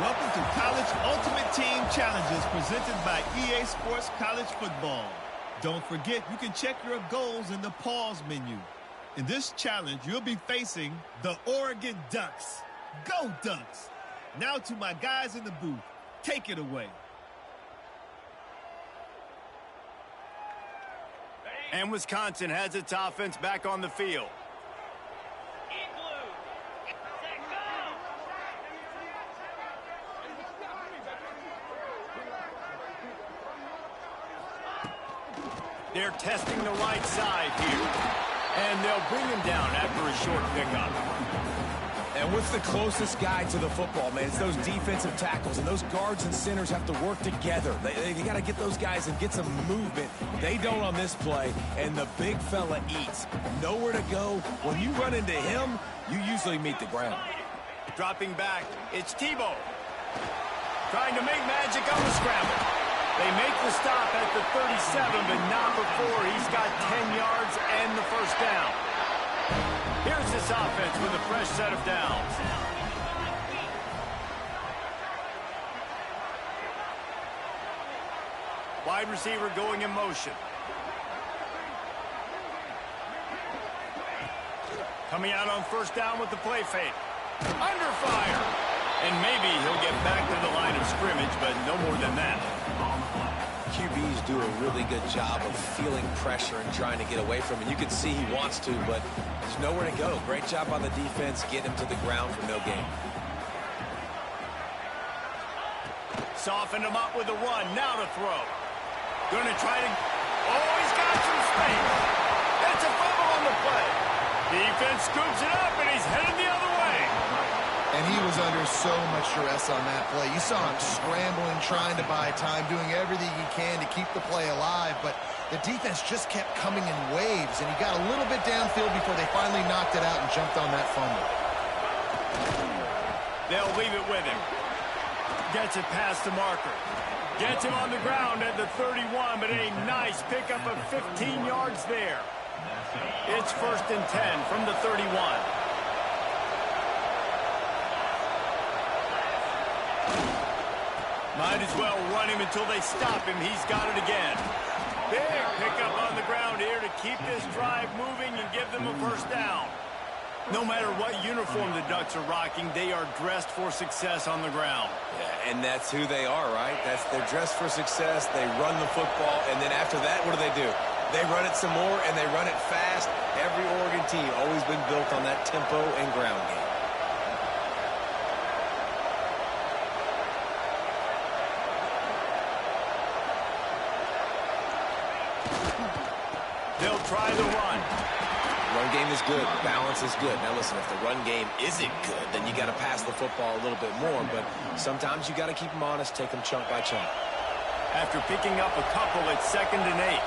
Welcome to College Ultimate Team Challenges presented by EA Sports College Football. Don't forget, you can check your goals in the pause menu. In this challenge, you'll be facing the Oregon Ducks. Go Ducks! Now to my guys in the booth. Take it away. And Wisconsin has its offense back on the field. They're testing the right side here. And they'll bring him down after a short pickup. And what's the closest guy to the football, man? It's those defensive tackles, and those guards and centers have to work together. They got to get those guys and get some movement. They don't on this play, and the big fella eats. Nowhere to go. When you run into him, you usually meet the ground. Dropping back, it's Tebow. Trying to make magic on the scramble. They make the stop at the 37, but not before he's got 10 yards and the first down. Here's this offense with a fresh set of downs. Wide receiver going in motion. Coming out on first down with the play fake. Under fire. And maybe he'll get back to the line of scrimmage, but no more than that. QBs do a really good job of feeling pressure and trying to get away from it. You can see he wants to, but there's nowhere to go. Great job on the defense, getting him to the ground for no gain. Softened him up with a run. Now to throw. Going to try to... Oh, he's got some space. That's a fumble on the play. Defense scoops it up, and he's headed the other way. And he was under so much stress on that play. You saw him scrambling, trying to buy time, doing everything he can to keep the play alive, but the defense just kept coming in waves, and he got a little bit downfield before they finally knocked it out and jumped on that fumble. They'll leave it with him. Gets it past the marker. Gets him on the ground at the 31, but a nice pickup of 15 yards there. It's 1st and 10 from the 31. Might as well run him until they stop him. He's got it again. Big pickup on the ground here to keep this drive moving and give them a first down. No matter what uniform the Ducks are rocking, they are dressed for success on the ground. Yeah, and that's who they are, right? They're dressed for success. They run the football, and then after that, what do? They run it some more, and they run it fast. Every Oregon team always been built on that tempo and ground game. They'll try the run. Run game is good. Balance is good. Now listen, if the run game isn't good, then you got to pass the football a little bit more. But sometimes you got to keep them honest, take them chunk by chunk. After picking up a couple, it's 2nd and 8.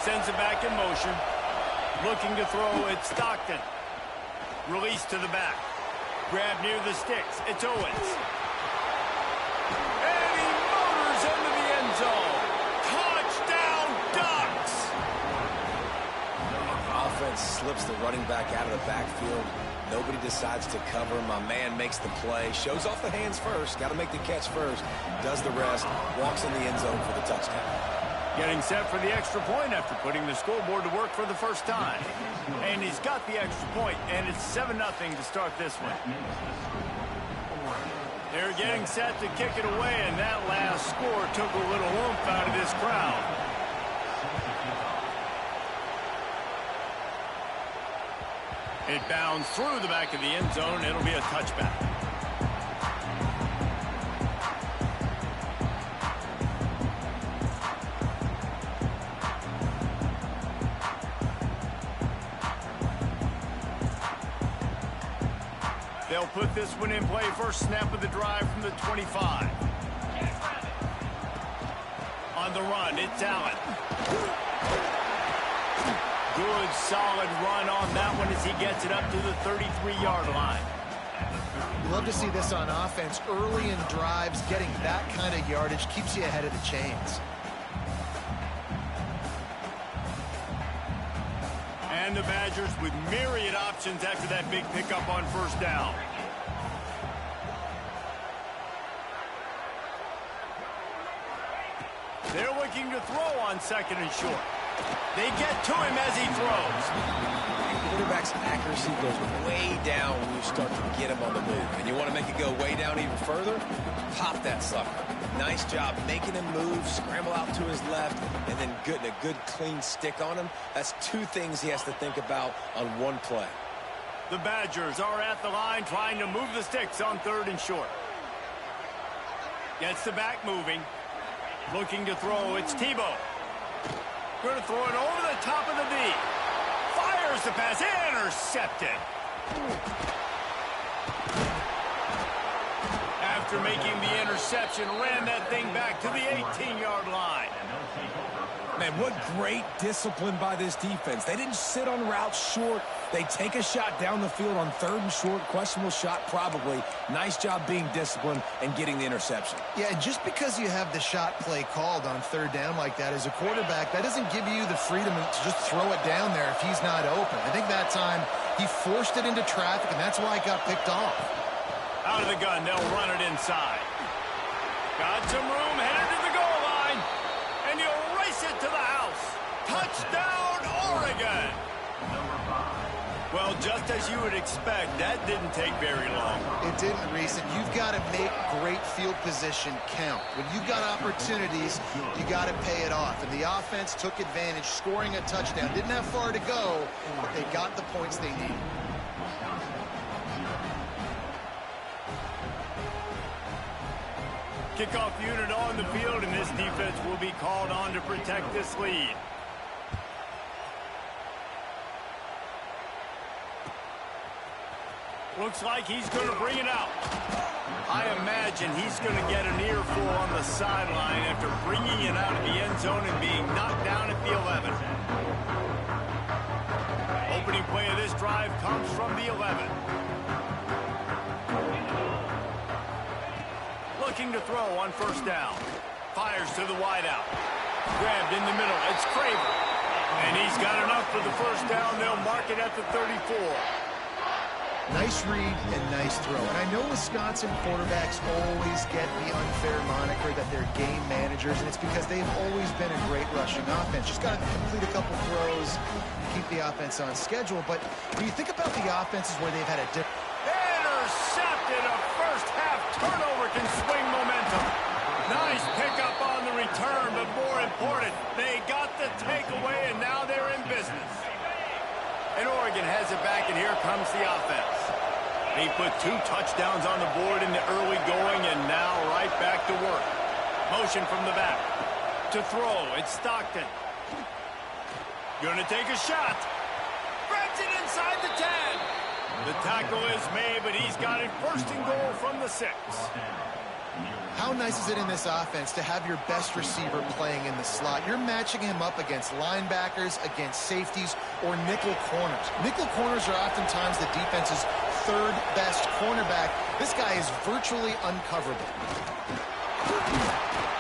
Sends it back in motion. Looking to throw, it's Stockton. Release to the back. Grab near the sticks. It's Owens. And he motors into the end zone. Touchdown, Ducks! Offense slips the running back out of the backfield. Nobody decides to cover. My man makes the play. Shows off the hands first. Got to make the catch first. Does the rest. Walks in the end zone for the touchdown. Getting set for the extra point after putting the scoreboard to work for the first time. And he's got the extra point, and it's 7-0 to start this one. They're getting set to kick it away, and that last score took a little oomph out of this crowd. It bounds through the back of the end zone. It'll be a touchback. They'll put this one in play. First snap of the drive from the 25. On the run, it's Allen. Good, solid run on that one as he gets it up to the 33-yard line. Love to see this on offense. Early in drives, getting that kind of yardage keeps you ahead of the chains. And the Badgers with myriad options after that big pickup on first down. They're looking to throw on second and short. They get to him as he throws. Quarterback's accuracy goes way down when you start to get him on the move. And you want to make it go way down even further? Pop that sucker. Nice job making him move, scramble out to his left, and then getting a good clean stick on him. That's two things he has to think about on one play. The Badgers are at the line trying to move the sticks on third and short. Gets the back moving. Looking to throw, it's Tebow. Going to throw it over the top of the D. Fires the pass, intercepted. After making the interception, ran that thing back to the 18-yard line. Man, what great discipline by this defense. They didn't sit on routes short. They take a shot down the field on third and short. Questionable shot, probably. Nice job being disciplined and getting the interception. Yeah, and just because you have the shot play called on third down like that as a quarterback, that doesn't give you the freedom to just throw it down there if he's not open. I think that time he forced it into traffic, and that's why it got picked off. Out of the gun, they'll run it inside. Got some room, headed to the goal line, and he'll race it to the house. Touchdown, Oregon! Well, just as you would expect, that didn't take very long. It didn't, Reese, and you've got to make great field position count. When you've got opportunities, you got to pay it off. And the offense took advantage, scoring a touchdown. Didn't have far to go, but they got the points they needed. Kickoff unit on the field, and this defense will be called on to protect this lead. Looks like he's going to bring it out. I imagine he's going to get an earful on the sideline after bringing it out of the end zone and being knocked down at the 11. Opening play of this drive comes from the 11. Looking to throw on first down. Fires to the wideout. Grabbed in the middle. It's Craver. And he's got enough for the first down. They'll mark it at the 34. Nice read and nice throw. And I know Wisconsin quarterbacks always get the unfair moniker that they're game managers, and it's because they've always been a great rushing offense. Just got to complete a couple throws, keep the offense on schedule. But when you think about the offenses where they've had a different... Intercepted. A first-half turnover can swing momentum. Nice pickup on the return, but more important, they got the takeaway, and now they're in business. And Oregon has it back, and here comes the offense. He put 2 touchdowns on the board in the early going, and now right back to work. Motion from the back. To throw, it's Stockton. Gonna take a shot. Grabs it inside the 10. The tackle is made, but he's got it first and goal from the 6. How nice is it in this offense to have your best receiver playing in the slot? You're matching him up against linebackers, against safeties, or nickel corners. Nickel corners are oftentimes the defense's third best cornerback. This guy is virtually uncoverable.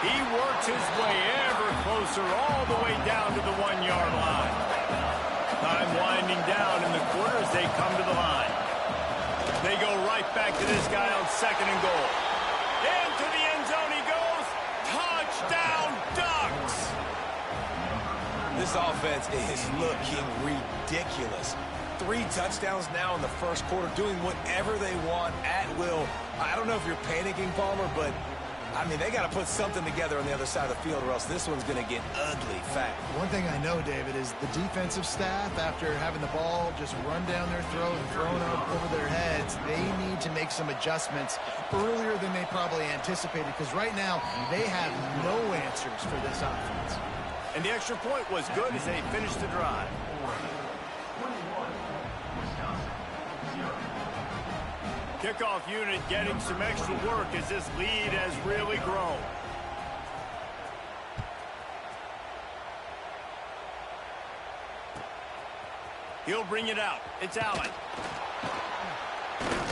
He works his way ever closer all the way down to the 1-yard line. Time winding down in the quarter as they come to the line. They go right back to this guy on second and goal. Into the end zone he goes. Touchdown, Ducks! This offense is looking ridiculous. 3 touchdowns now in the first quarter, doing whatever they want at will. I don't know if you're panicking, Palmer, but I mean, they got to put something together on the other side of the field, or else this one's going to get ugly fast. One thing I know, David, is the defensive staff, after having the ball just run down their throat and thrown over their heads, they need to make some adjustments earlier than they probably anticipated, because right now they have no answers for this offense. And the extra point was good as they finished the drive. Kickoff unit getting some extra work as this lead has really grown. He'll bring it out. It's Allen.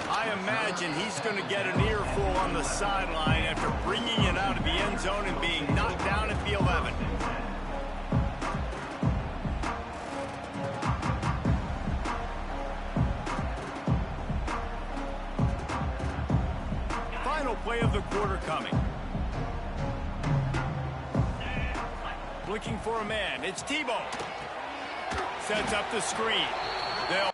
I imagine he's going to get an earful on the sideline after bringing it out of the end zone and being knocked down at the 11. quarter coming. Looking for a man. It's Tebow. Sets up the screen. They'll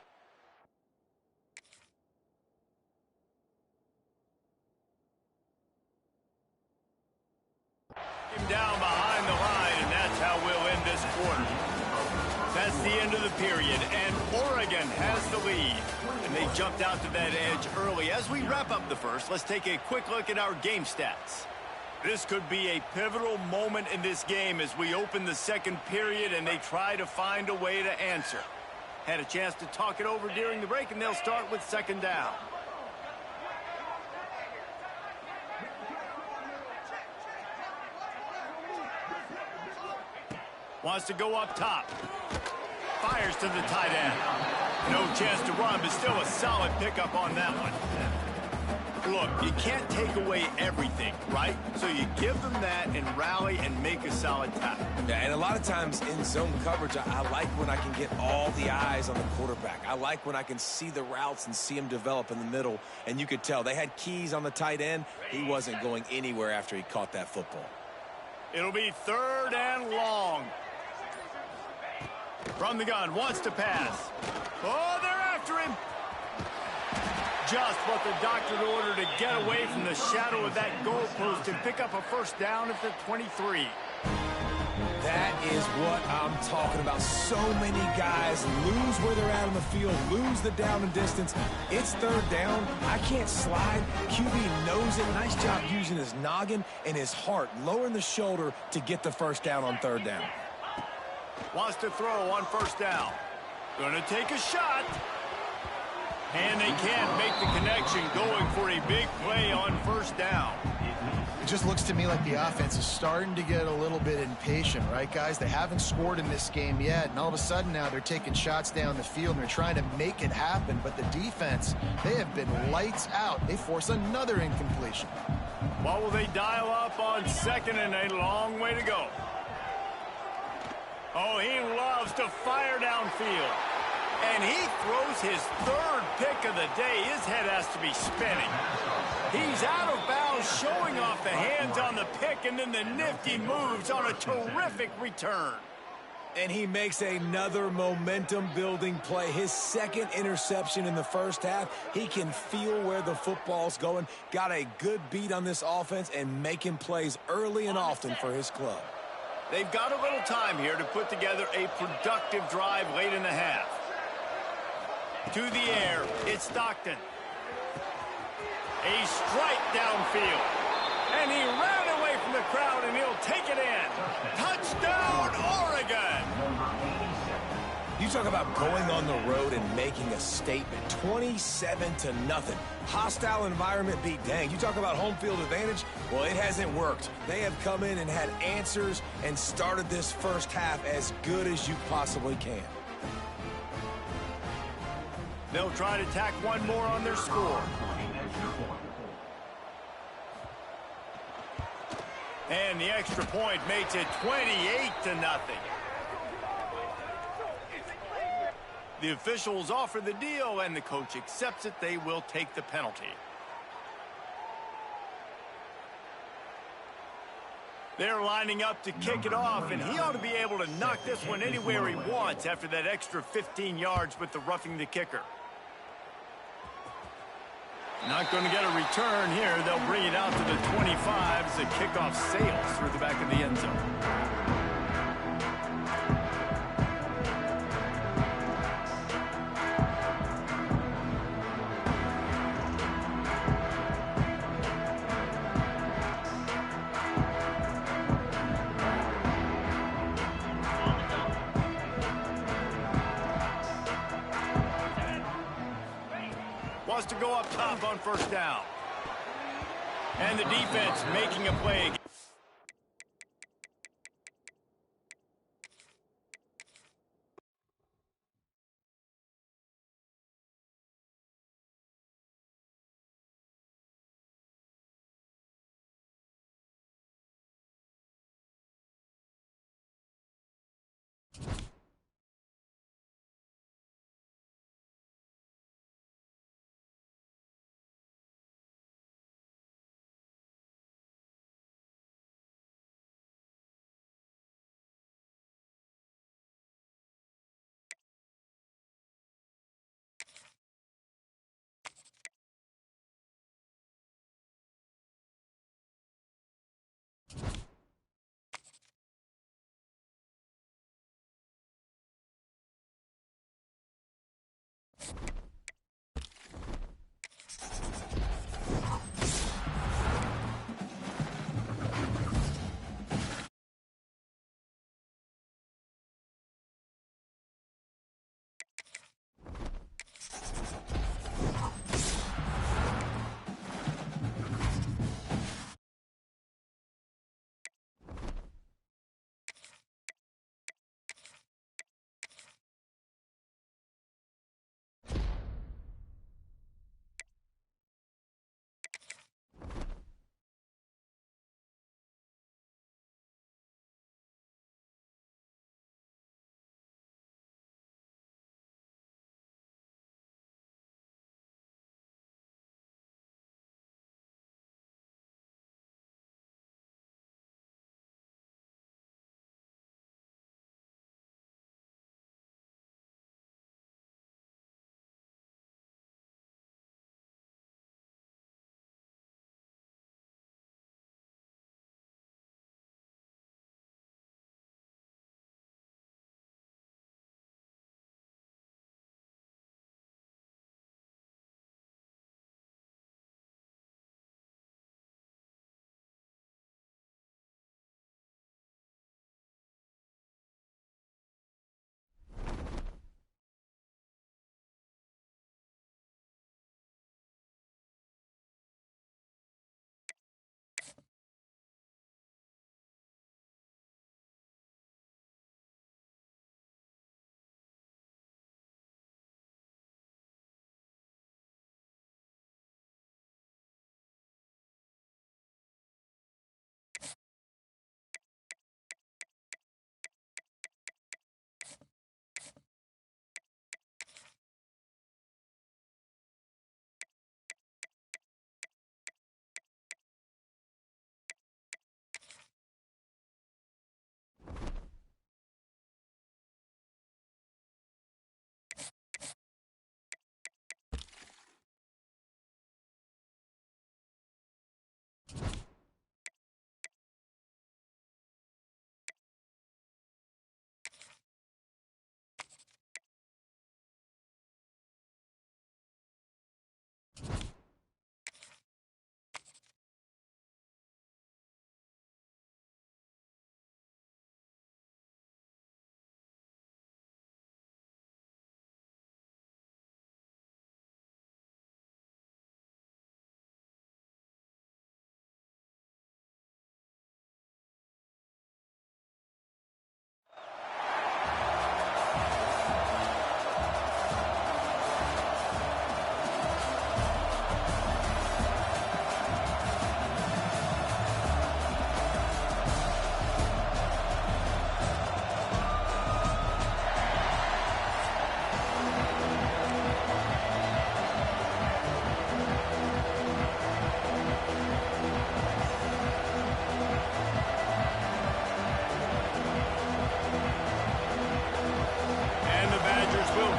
him down behind the line, and that's how we'll end this quarter. That's the end of the period, and Oregon has the lead. And they jumped out to that edge early. As we wrap up the first, let's take a quick look at our game stats. This could be a pivotal moment in this game as we open the second period and they try to find a way to answer. Had a chance to talk it over during the break, and they'll start with second down. Wants to go up top. Fires to the tight end. No chance to run, but still a solid pickup on that one. Look, you can't take away everything, right? So you give them that and rally and make a solid tackle. Yeah, and a lot of times in zone coverage, I like when I can get all the eyes on the quarterback. I like when I can see the routes and see him develop in the middle. And you could tell they had keys on the tight end. He wasn't going anywhere after he caught that football. It'll be third and long. From the gun, wants to pass. Oh, they're after him. Just what the doctor ordered to get away from the shadow of that goalpost and pick up a first down at the 23. That is what I'm talking about. So many guys lose where they're at on the field, lose the down and distance. It's third down. I can't slide. QB knows it. Nice job using his noggin and his heart, lowering the shoulder to get the first down on third down. Wants to throw on first down. Going to take a shot. And they can't make the connection, going for a big play on first down. It just looks to me like the offense is starting to get a little bit impatient, right, guys? They haven't scored in this game yet, and all of a sudden now they're taking shots down the field, and they're trying to make it happen, but the defense, they have been lights out. They force another incompletion. What will they dial up on second, and a long way to go? Oh, he loves to fire downfield. And he throws his third pick of the day. His head has to be spinning. He's out of bounds, showing off the hands on the pick, and then the nifty moves on a terrific return. And he makes another momentum-building play. His second interception in the first half. He can feel where the football's going. Got a good beat on this offense and making plays early and often for his club. They've got a little time here to put together a productive drive late in the half. To the air, it's Stockton. A strike downfield. And he ran away from the crowd, and he'll take it in. Touchdown, Oregon! You talk about going on the road and making a statement. 27-0. Hostile environment be dang. You talk about home field advantage. Well, it hasn't worked. They have come in and had answers and started this first half as good as you possibly can. They'll try to tack one more on their score. And the extra point makes it 28-0. The officials offer the deal, and the coach accepts it. They will take the penalty. They're lining up to kick it off, and he ought to be able to knock this one anywhere he wants after that extra 15 yards with the roughing the kicker. Not going to get a return here. They'll bring it out to the 25 as the kickoff sails through the back of the end zone. Wants to go up top on first down. And the defense making a play.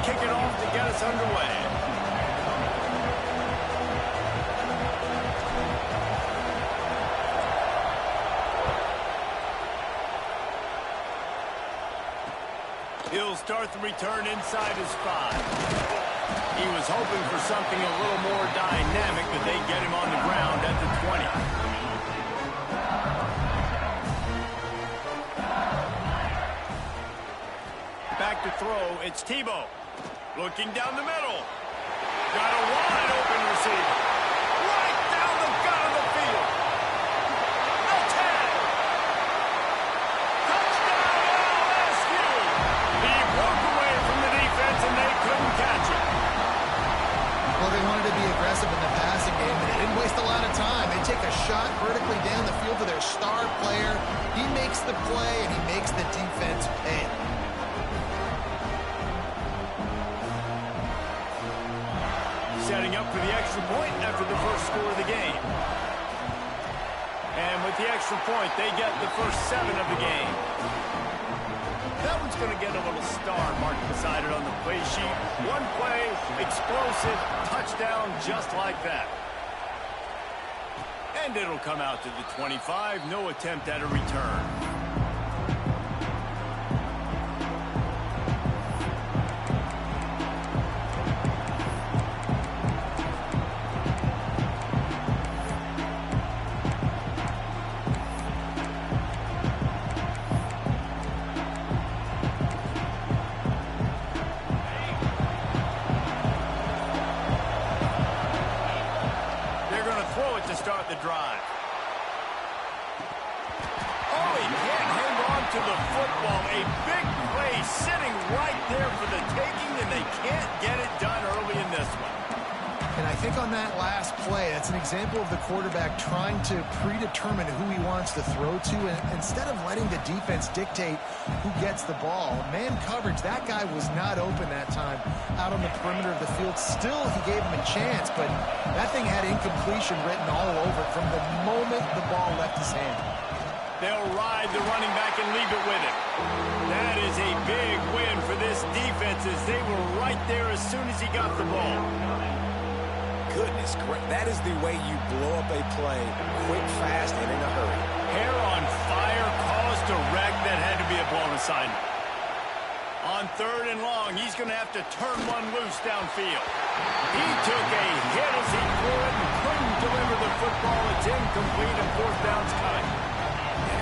kick it off to get us underway. He'll start the return inside his 5. He was hoping for something a little more dynamic, but they get him on the ground at the 20. Back to throw, it's Tebow. Looking down the middle. Got a wide open receiver. Right down the gut of the field. No tag. Touchdown LSU. He broke away from the defense and they couldn't catch him. Well, they wanted to be aggressive in the passing game, and they didn't waste a lot of time. They take a shot vertically down the field to their star player. He makes the play, and he makes the defense pay. Setting up for the extra point after the first score of the game. And with the extra point, they get the first 7 of the game. That one's going to get a little star marked beside it on the play sheet. One play, explosive, touchdown, just like that. And it'll come out to the 25. No attempt at a return. Start the drive. Oh, he can't hang on to the football. A big play sitting right there for the taking, and they can't get it done early in this one. And I think on that last play, that's an example of the quarterback trying to predetermine who he wants to throw to, and instead of letting the defense dictate who gets the ball. Man coverage, that guy was not open that time out on the perimeter of the field. Still, he gave him a chance, but that thing had incompletion written all over it from the moment the ball left his hand. They'll ride the running back and leave it with him. That is a big win for this defense as they were right there as soon as he got the ball. Goodness, that is the way you blow up a play quick, fast, and in a hurry. Hair on fire caused a wreck that had to be a blown assignment. On 3rd and long, he's going to have to turn one loose downfield. He took a hit as he threw it and couldn't deliver the football. It's incomplete and 4th down's coming.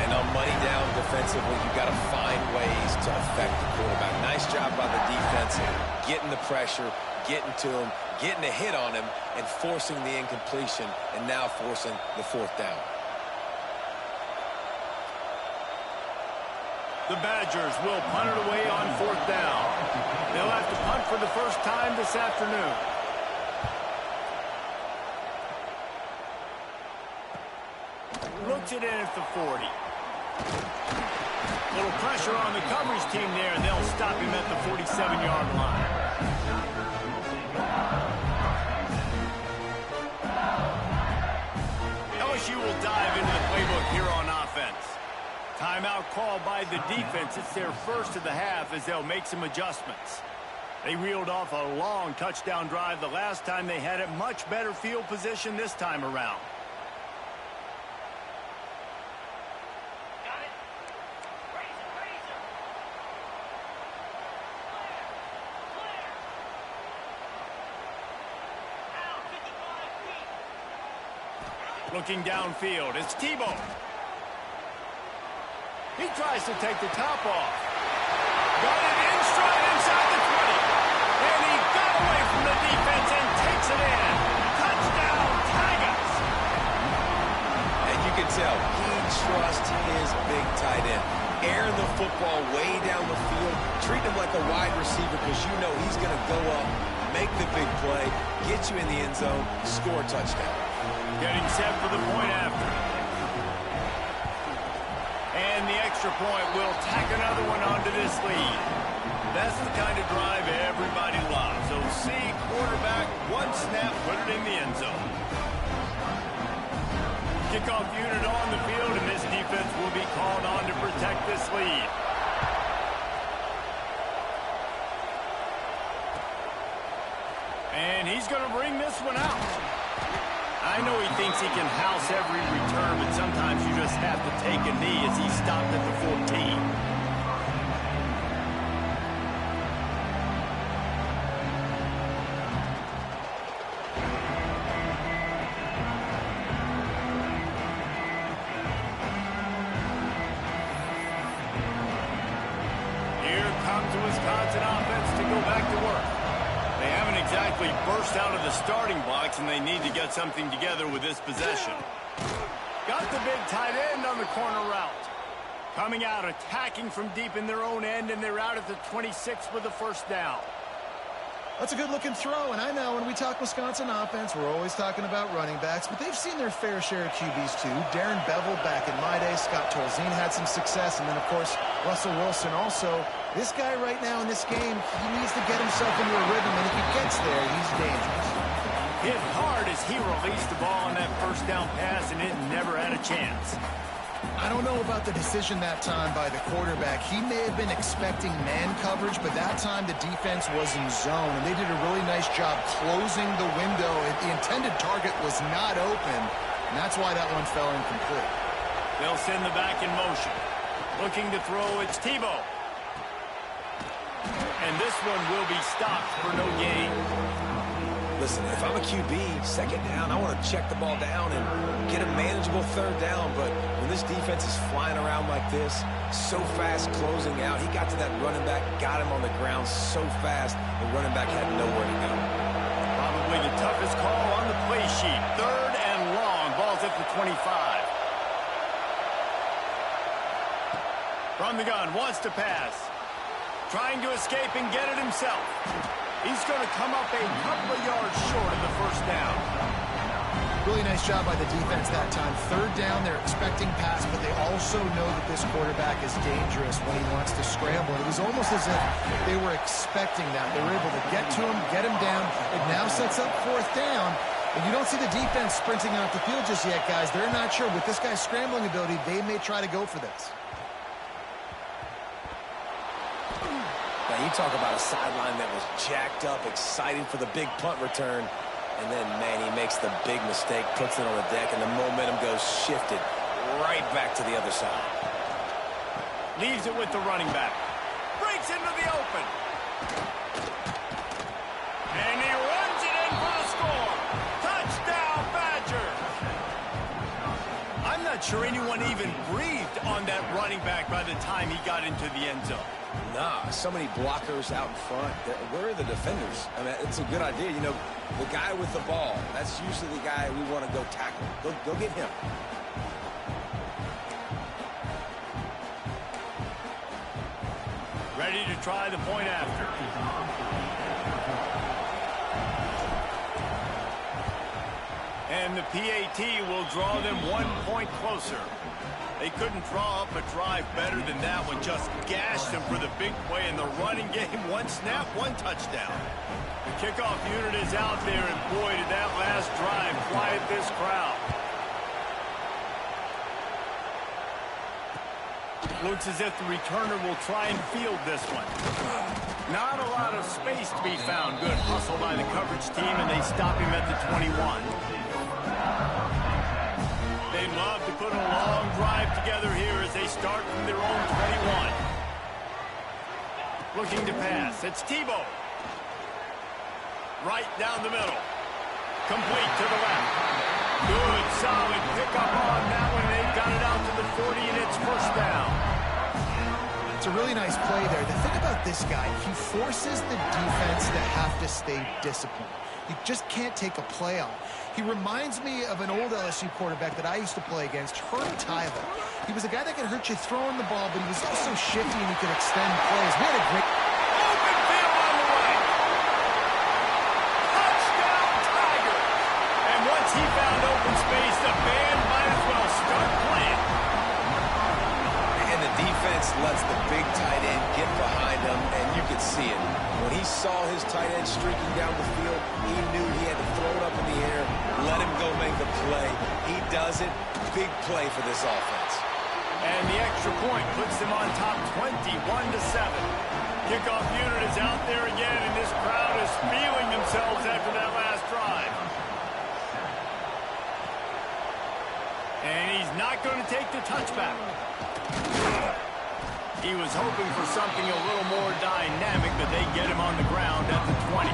And on money down defensively, you've got to find ways to affect the quarterback. Nice job by the defense, getting the pressure, getting to him, getting a hit on him, and forcing the incompletion, and now forcing the 4th down. The Badgers will punt it away on 4th down. They'll have to punt for the first time this afternoon. Looks it in at the 40. Little pressure on the coverage team there, and they'll stop him at the 47-yard line. LSU will dive into the playbook here on offense. Timeout called by the defense. It's their first of the half as they'll make some adjustments. They reeled off a long touchdown drive the last time they had it. Much better field position this time around. Looking downfield, it's Tebow. He tries to take the top off. Got it in stride inside the 20. And he got away from the defense and takes it in. Touchdown, Tigers. And you can tell he trusts his big tight end. Airing the football way down the field. Treat him like a wide receiver because you know he's going to go up, make the big play, get you in the end zone, score a touchdown. Getting set for the point after. And the extra point will tack another one onto this lead. That's the kind of drive everybody loves. So see quarterback, one snap, put it in the end zone. Kickoff unit on the field, and this defense will be called on to protect this lead. he's going to bring this one out. I know he thinks he can house every return, but sometimes you just have to take a knee as he stopped at the 14. Wisconsin offense to go back to work. They haven't exactly burst out of the starting blocks, and they need to get something together with this possession. Got the big tight end on the corner route. Coming out, attacking from deep in their own end, and they're out at the 26 with the first down. That's a good-looking throw, and I know when we talk Wisconsin offense, we're always talking about running backs, but they've seen their fair share of QBs too. Darren Bevel back in my day, Scott Tolzien had some success, and then, of course, Russell Wilson also. This guy right now in this game, he needs to get himself into a rhythm, and if he gets there, he's dangerous. Hit hard as he released the ball on that first down pass, and it never had a chance. I don't know about the decision that time by the quarterback. He may have been expecting man coverage, but that time the defense was in zone, and they did a really nice job closing the window. The intended target was not open, and that's why that one fell incomplete. They'll send the back in motion. Looking to throw, it's Tebow. And this one will be stopped for no gain. Listen, if I'm a QB, second down, I want to check the ball down and get a manageable third down. But when this defense is flying around like this, so fast closing out, he got to that running back, got him on the ground so fast, the running back had nowhere to go. Probably the toughest call on the play sheet. Third and long, ball's at the 25. From the gun, wants to pass. Trying to escape and get it himself. He's going to come up a couple of yards short of the first down. Really nice job by the defense that time. Third down, they're expecting pass, but they also know that this quarterback is dangerous when he wants to scramble. It was almost as if they were expecting that. They were able to get to him, get him down. It now sets up fourth down. And you don't see the defense sprinting off the field just yet, guys. They're not sure. With this guy's scrambling ability, they may try to go for this. Now, you talk about a sideline that was jacked up, excited for the big punt return. And then, man, he makes the big mistake, puts it on the deck, and the momentum goes shifted right back to the other side. Leaves it with the running back. Breaks into the open. And he runs it in for the score. Touchdown, Badger. I'm not sure anyone even breathed on that running back by the time he got into the end zone. Nah, so many blockers out in front. Where are the defenders? I mean, it's a good idea. You know, the guy with the ball, that's usually the guy we want to go tackle. Go get him. Ready to try the point after. And the PAT will draw them 1 point closer. They couldn't draw up a drive better than that one. Just gashed them for the big play in the running game. One snap, one touchdown. The kickoff unit is out there, and boy, did that last drive quiet this crowd. Looks as if the returner will try and field this one. Not a lot of space to be found. Good hustle by the coverage team, and they stop him at the 21. They'd love to put a long drive together here as they start from their own 21. Looking to pass. It's Tebow. Right down the middle. Complete to the left. Good, solid pickup on that one. They've got it out to the 40, and it's first down. It's a really nice play there. The thing about this guy, he forces the defense to have to stay disciplined. You just can't take a play on. He reminds me of an old LSU quarterback that I used to play against, Herb Tyler. He was a guy that could hurt you throwing the ball, but he was also shifty and he could extend plays. We had a great... Open field on the way. Touchdown, Tiger. And once he found open space, the band might as well start playing. And the defense lets the big tight end get behind him, and you could see it. When he saw his tight end streaking down the field, he knew he had to throw it up in the air, let him go make the play. He does it. Big play for this offense. And the extra point puts them on top 21-7. Kickoff unit is out there again, and this crowd is feeling themselves after that last drive. And he's not going to take the touchback. He was hoping for something a little more dynamic, but they get him on the ground at the 20.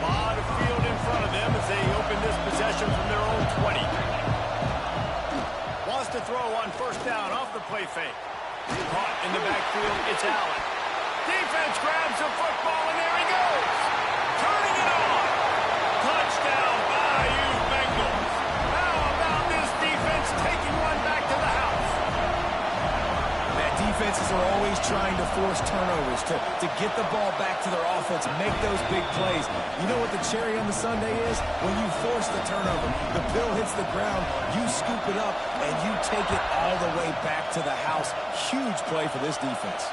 Lot of field in front of them as they open this possession from their own 20. Wants to throw on first down off the play fake. Caught in the backfield, it's Allen. Defense grabs the football, and there he goes. Turning it on. Touchdown, Bayou Bengals. How about this defense taking one back to the house? Defenses are always trying to force turnovers, to get the ball back to their offense, make those big plays. You know what the cherry on the sundae is? When you force the turnover, the pill hits the ground, you scoop it up, and you take it all the way back to the house. Huge play for this defense.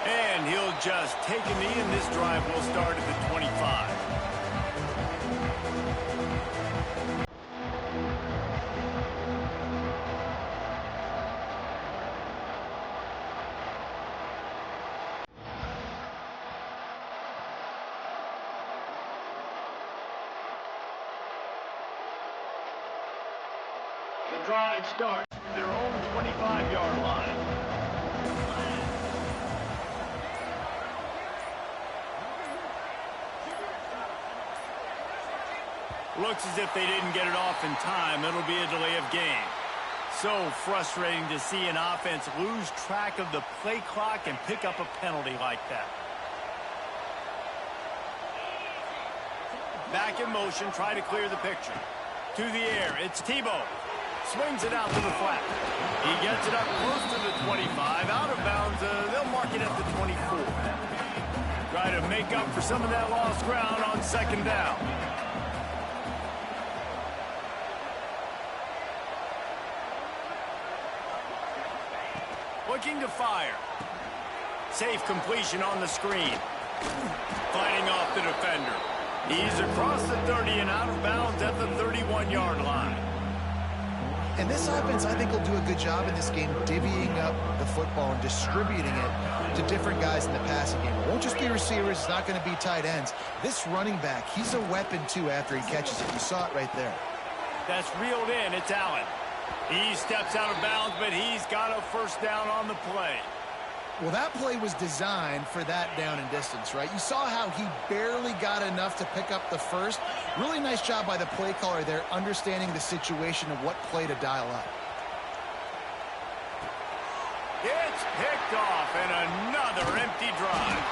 And he'll just take a knee, and this drive will start at the 25. The drive starts at their own 25-yard line. Looks as if they didn't get it off in time. It'll be a delay of game. So frustrating to see an offense lose track of the play clock and pick up a penalty like that. Back in motion, try to clear the picture. To the air, it's Tebow. Swings it out to the flat. He gets it up close to the 25. Out of bounds, they'll mark it at the 24. Try to make up for some of that lost ground on second down. Looking to fire. Safe completion on the screen. Fighting off the defender. He's across the 30 and out of bounds at the 31-yard line. And this offense, I think, will do a good job in this game divvying up the football and distributing it to different guys in the passing game. It won't just be receivers. It's not going to be tight ends. This running back, he's a weapon, too, after he catches it. You saw it right there. That's reeled in. It's Allen. He steps out of bounds, but he's got a first down on the play. Well, that play was designed for that down and distance, right? You saw how he barely got enough to pick up the first. Really nice job by the play caller there, understanding the situation of what play to dial up. It's picked off, and another empty drive.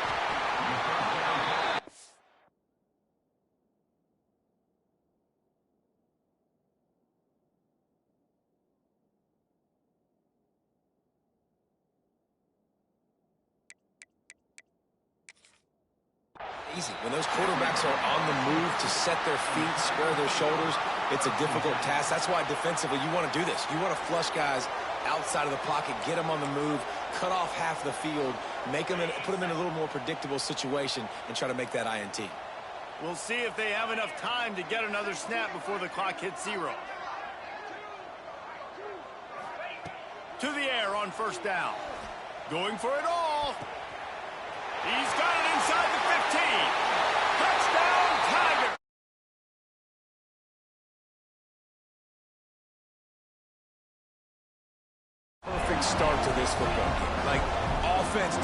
Easy. When those quarterbacks are on the move to set their feet, square their shoulders, it's a difficult task. That's why defensively you want to do this. You want to flush guys outside of the pocket, get them on the move, cut off half the field, put them in a little more predictable situation, and try to make that INT. We'll see if they have enough time to get another snap before the clock hits 0. To the air on first down. Going for it all. He's got it inside the 15. Touchdown, Tiger. Perfect start to this football game. Like, offense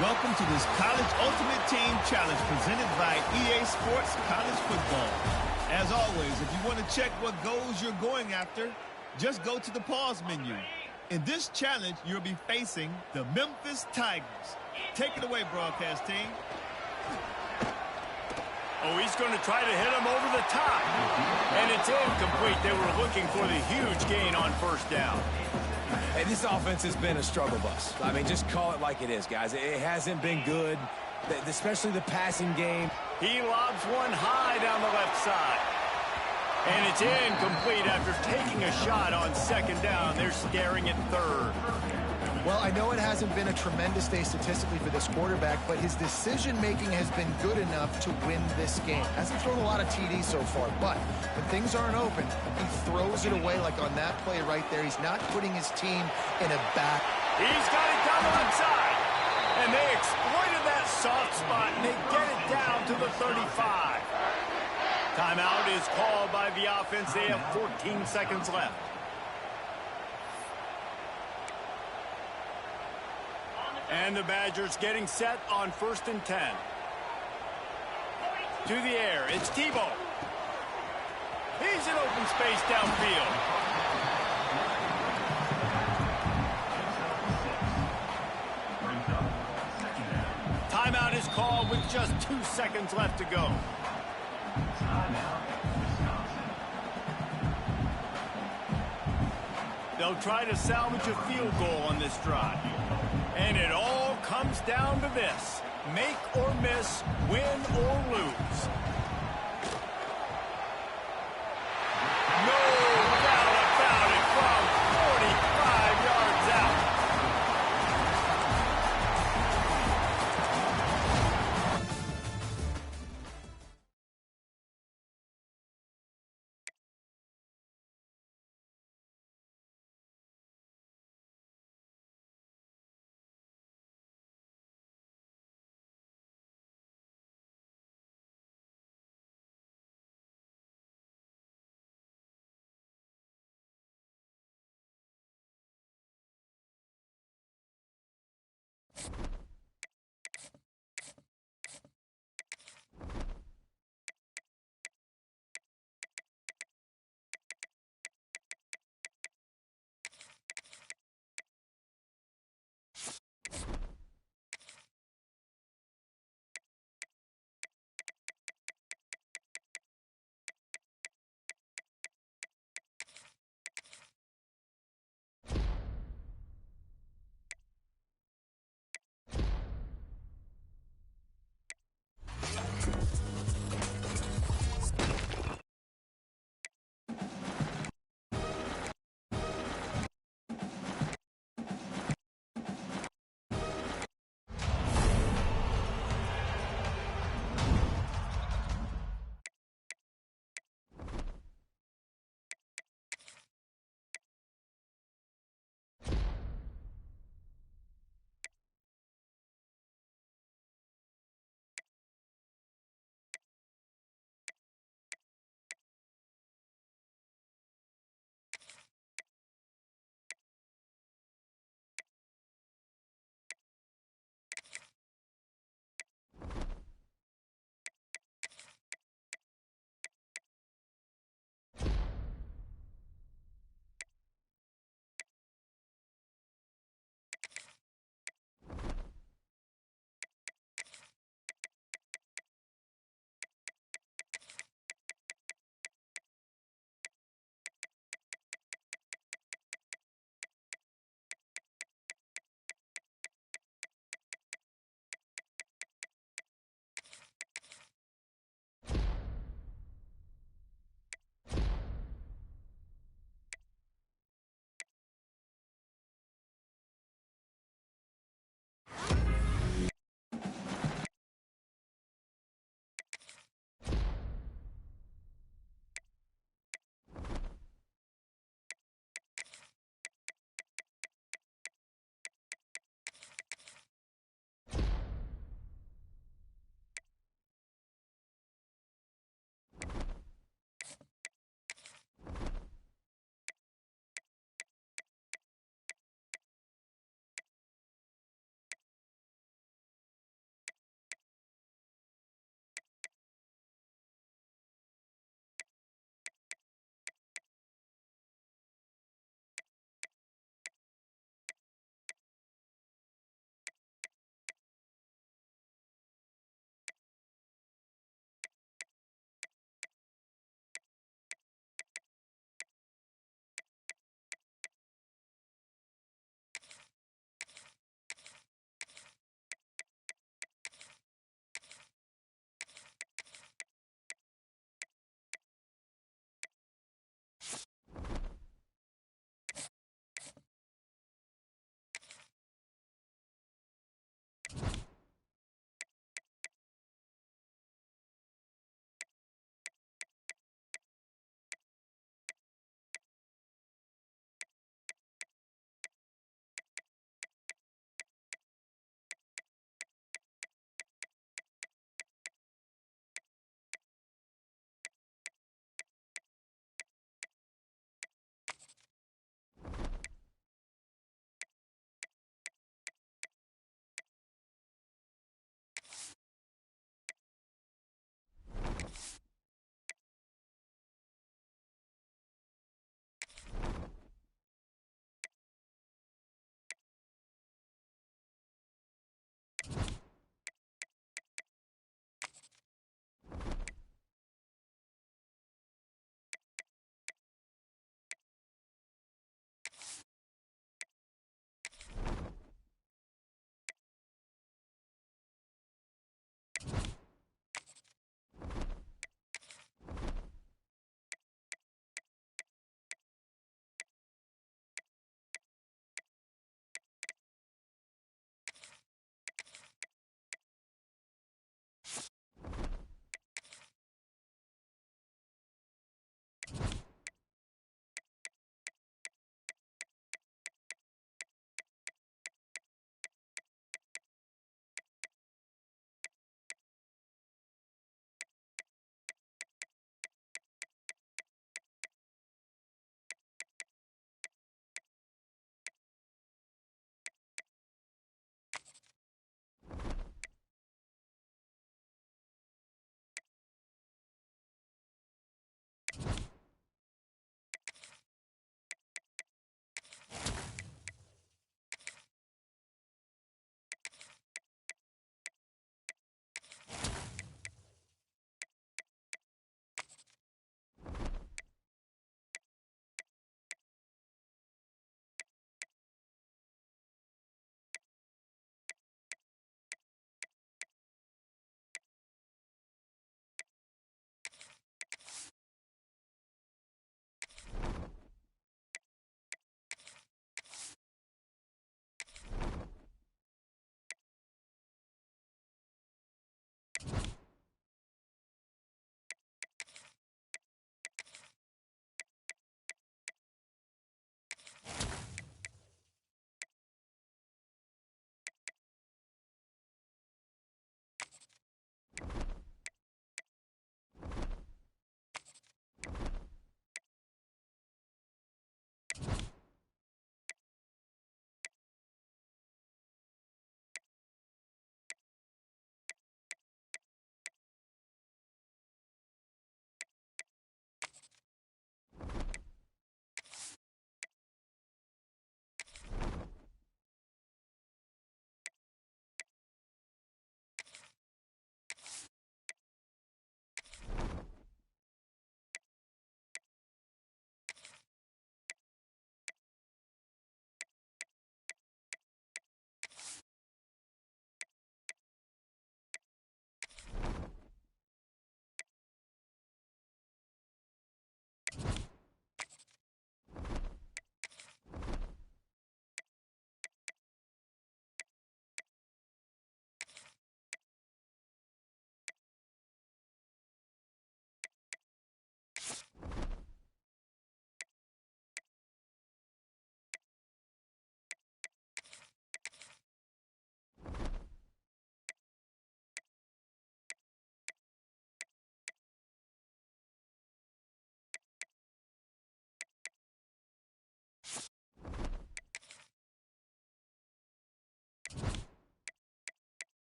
Welcome to this College Ultimate Team Challenge presented by EA Sports College Football. As always, if you want to check what goals you're going after, just go to the pause menu. In this challenge, you'll be facing the Memphis Tigers. Take it away, broadcast team. Oh, he's going to try to hit him over the top. And it's incomplete. They were looking for the huge gain on first down. Hey, this offense has been a struggle bus. I mean, just call it like it is, guys. It hasn't been good, especially the passing game. He lobs one high down the left side. And it's incomplete after taking a shot on second down. They're staring at third. Well, I know it hasn't been a tremendous day statistically for this quarterback, but his decision-making has been good enough to win this game. Hasn't thrown a lot of TDs so far, but when things aren't open, he throws it away like on that play right there. He's not putting his team in a back. He's got it down the left side. And they exploited that soft spot, and they get it down to the 35. Timeout is called by the offense. They have 14 seconds left. And the Badgers getting set on 1st and 10. To the air, it's Tebow. He's in open space downfield. Timeout is called with just 2 seconds left to go. They'll try to salvage a field goal on this drive. And it all comes down to this. Make or miss, win or lose.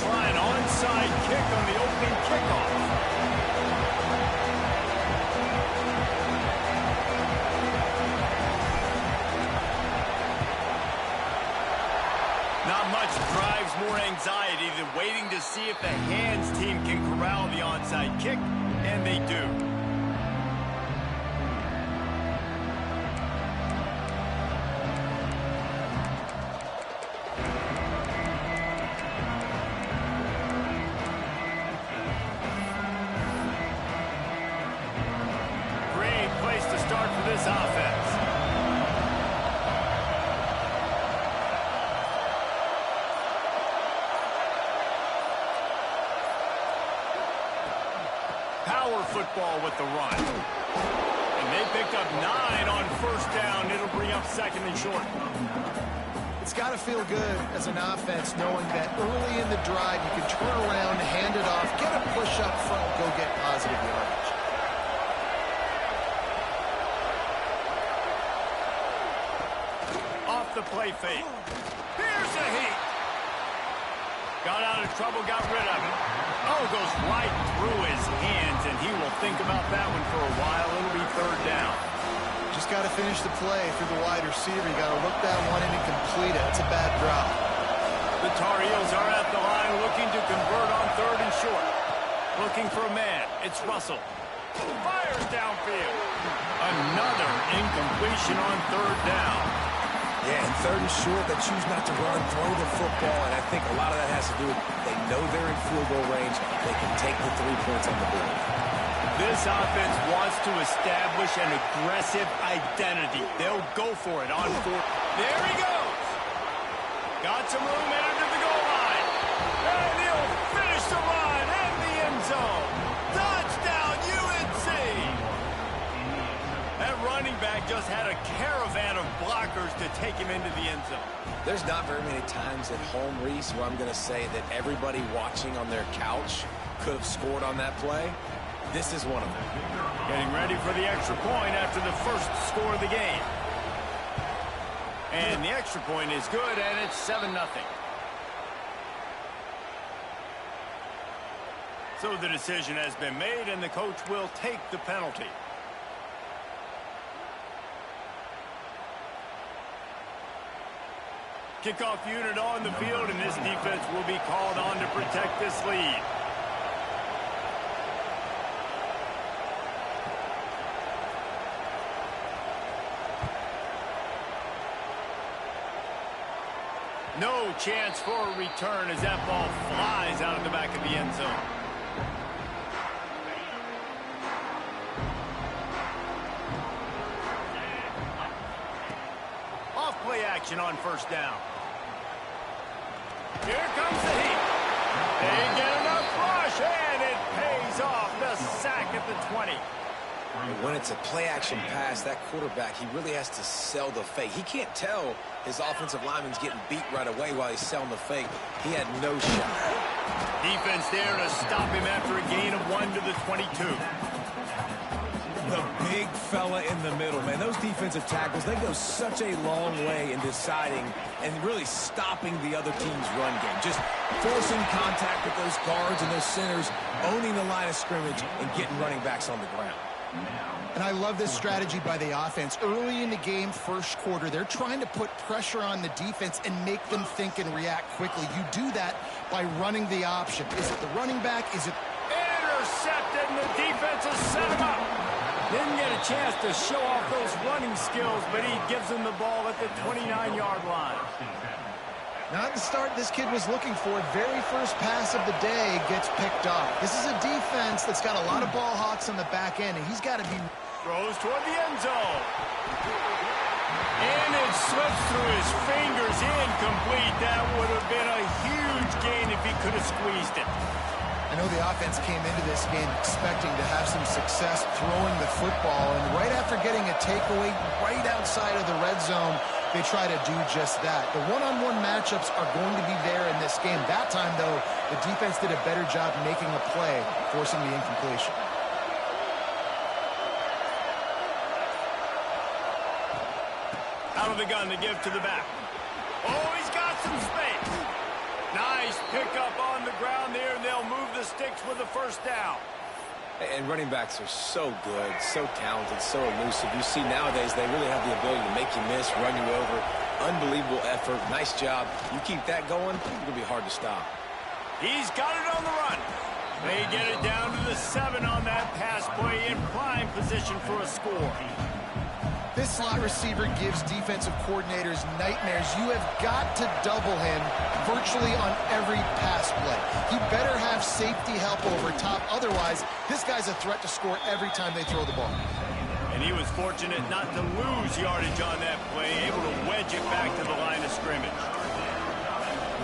try an onside kick on the opening kickoff. Not much drives more anxiety than waiting to see if the hands team can corral the onside kick, and they do. Great place to start for this offense. Power football with the run. And they picked up 9 on first down. It'll bring up second and short. It's got to feel good as an offense knowing that early in the drive you can turn around, hand it off, get a push up front, go get positive yardage. Off the play fake. Here's a heat. Got out of trouble, got rid of it. Oh, goes right through his hands, and he will think about that one for a while. It'll be third down. Just got to finish the play through the wide receiver. You got to look that one in and complete it. It's a bad drop. The Tar Heels are at the line looking to convert on third and short. Looking for a man. It's Russell. Fires downfield. Another incompletion on third down. Yeah, and third and short, they choose not to run, throw the football, and I think a lot of that has to do with they know they're in field goal range. They can take the 3 points on the board. This offense wants to establish an aggressive identity. They'll go for it on fourth. There he goes. Got some room, entered to the goal line. And he'll finish the run in the end zone. Touchdown, UNC. That running back just had a caravan of blockers to take him into the end zone. There's not very many times at home, Reese, where I'm going to say that everybody watching on their couch could have scored on that play. This is one of them. Getting ready for the extra point after the first score of the game. And the extra point is good, and it's 7-0. So the decision has been made, and the coach will take the penalty. Kickoff unit on the field, and this defense will be called on to protect this lead. No chance for a return as that ball flies out of the back of the end zone. Off play action on first down. Here comes the heat. They get enough rush, and it pays off. The sack at the 20. When it's a play-action pass, that quarterback, he really has to sell the fake. He can't tell his offensive lineman's getting beat right away while he's selling the fake. He had no shot. Defense there to stop him after a gain of 1 to the 22. The big fella in the middle, man. Those defensive tackles, they go such a long way in deciding and really stopping the other team's run game. Just forcing contact with those guards and those centers, owning the line of scrimmage, and getting running backs on the ground. And I love this strategy by the offense. Early in the game, first quarter, they're trying to put pressure on the defense and make them think and react quickly. You do that by running the option. Is it the running back? Is it... Intercepted, and the defense has set him up. Didn't get a chance to show off those running skills, but he gives him the ball at the 29-yard line. Not the start this kid was looking for. Very first pass of the day gets picked off. This is a defense that's got a lot of ball hawks on the back end, and he's got to be... Throws toward the end zone. And it slips through his fingers, incomplete. That would have been a huge gain if he could have squeezed it. I know the offense came into this game expecting to have some success throwing the football, and right after getting a takeaway right outside of the red zone, they try to do just that. The one-on-one matchups are going to be there in this game. That time, though, the defense did a better job making a play, forcing the incompletion. Out of the gun to give to the back. Oh, he's got some space. Nice Pick up on the ground there, and they'll move the sticks with the first down. And running backs are so good, so talented, so elusive. You see nowadays they really have the ability to make you miss, run you over. Unbelievable effort. Nice job. You keep that going, it's going to be hard to stop. He's got it on the run. They get it down to the 7 on that pass play in prime position for a score. This slot receiver gives defensive coordinators nightmares. You have got to double him virtually on every pass play. He better have safety help over top. Otherwise, this guy's a threat to score every time they throw the ball. And he was fortunate not to lose yardage on that play, able to wedge it back to the line of scrimmage.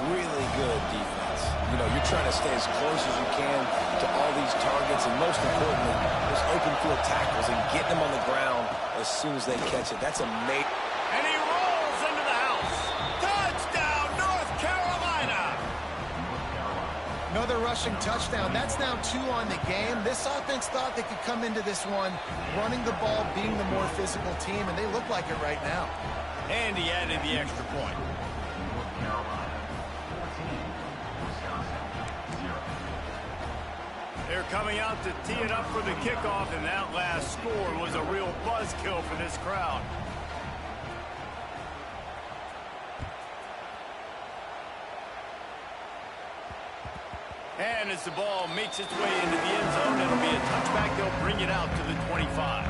Really good defense. You know, you're trying to stay as close as you can to all these targets, and most importantly, those open field tackles and getting them on the ground as soon as they catch it. That's amazing. And he rolls into the house. Touchdown, North Carolina! Another rushing touchdown. That's now 2 on the game. This offense thought they could come into this one running the ball, being the more physical team, and they look like it right now. And he added the extra point. They're coming out to tee it up for the kickoff, and that last score was a real buzzkill for this crowd. And as the ball makes its way into the end zone, it'll be a touchback. They'll bring it out to the 25.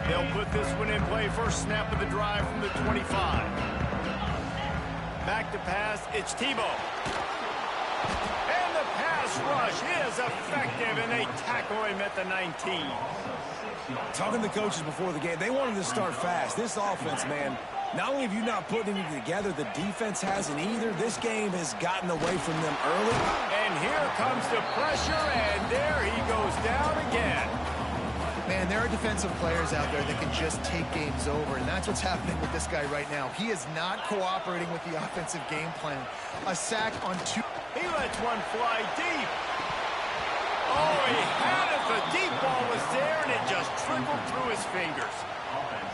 They'll put this one in play. First snap of the drive from the 25. Back to pass. It's Tebow. And the pass rush is effective, and they tackle him at the 19. Talking to the coaches before the game, they wanted to start fast. This offense, man, not only have you not put anything together, the defense hasn't either. This game has gotten away from them early. And here comes the pressure, and there he goes down again. Man, there are defensive players out there that can just take games over, and that's what's happening with this guy right now. He is not cooperating with the offensive game plan. A sack on 2. He lets one fly deep. Oh, he had it. The deep ball was there, and it just trickled through his fingers.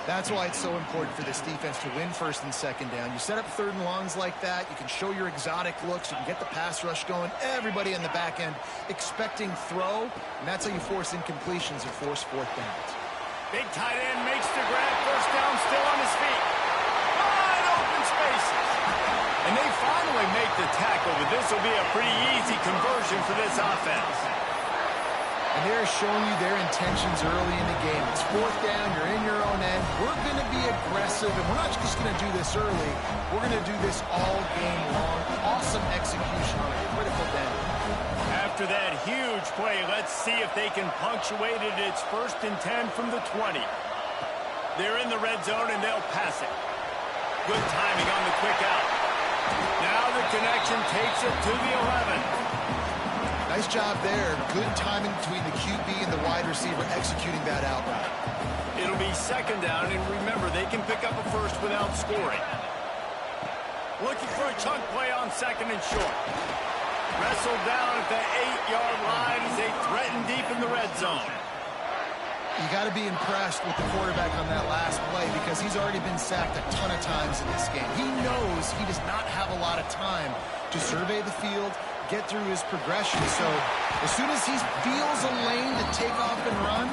That's why it's so important for this defense to win first and second down. You set up third and longs like that. You can show your exotic looks. You can get the pass rush going. Everybody in the back end expecting throw, and that's how you force incompletions and force fourth downs. Big tight end makes the grab. First down, still on his feet. Wide open spaces. And they finally make the tackle, but this will be a pretty easy conversion for this offense. And they're showing you their intentions early in the game. It's fourth down, you're in your own end. We're going to be aggressive, and we're not just going to do this early. We're going to do this all game long. Awesome execution on a critical down. After that huge play, let's see if they can punctuate it. It's 1st and 10 from the 20. They're in the red zone, and they'll pass it. Good timing on the quick out. Now the connection takes it to the 11. Nice job there. Good timing between the QB and the wide receiver executing that out route. It'll be second down, and remember, they can pick up a first without scoring. Looking for a chunk play on second and short. Wrestled down at the 8-yard line as they threaten deep in the red zone. You got to be impressed with the quarterback on that last play because he's already been sacked a ton of times in this game. He knows he does not have a lot of time to survey the field, get through his progression. So as soon as he feels a lane to take off and run,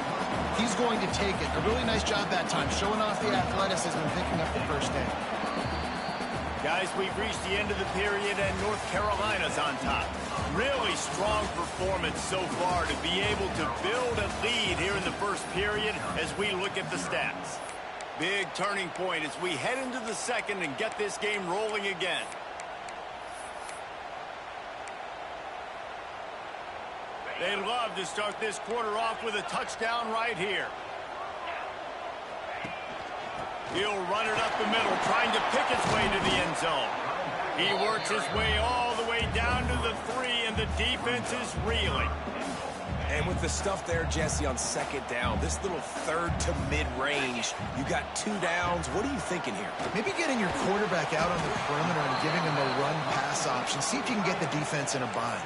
he's going to take it. A really nice job that time, showing off the athleticism and picking up the first down. Guys, we've reached the end of the period, and North Carolina's on top. Really strong performance so far to be able to build a lead here in the first period as we look at the stats. Big turning point as we head into the second and get this game rolling again. They love to start this quarter off with a touchdown right here. He'll run it up the middle, trying to pick his way to the end zone. He works his way all the way down to the 3, and the defense is reeling. And with the stuff there, Jesse, on second down, this little third to mid-range, you got 2 downs. What are you thinking here? Maybe getting your quarterback out on the perimeter and giving him a run-pass option. See if you can get the defense in a bind.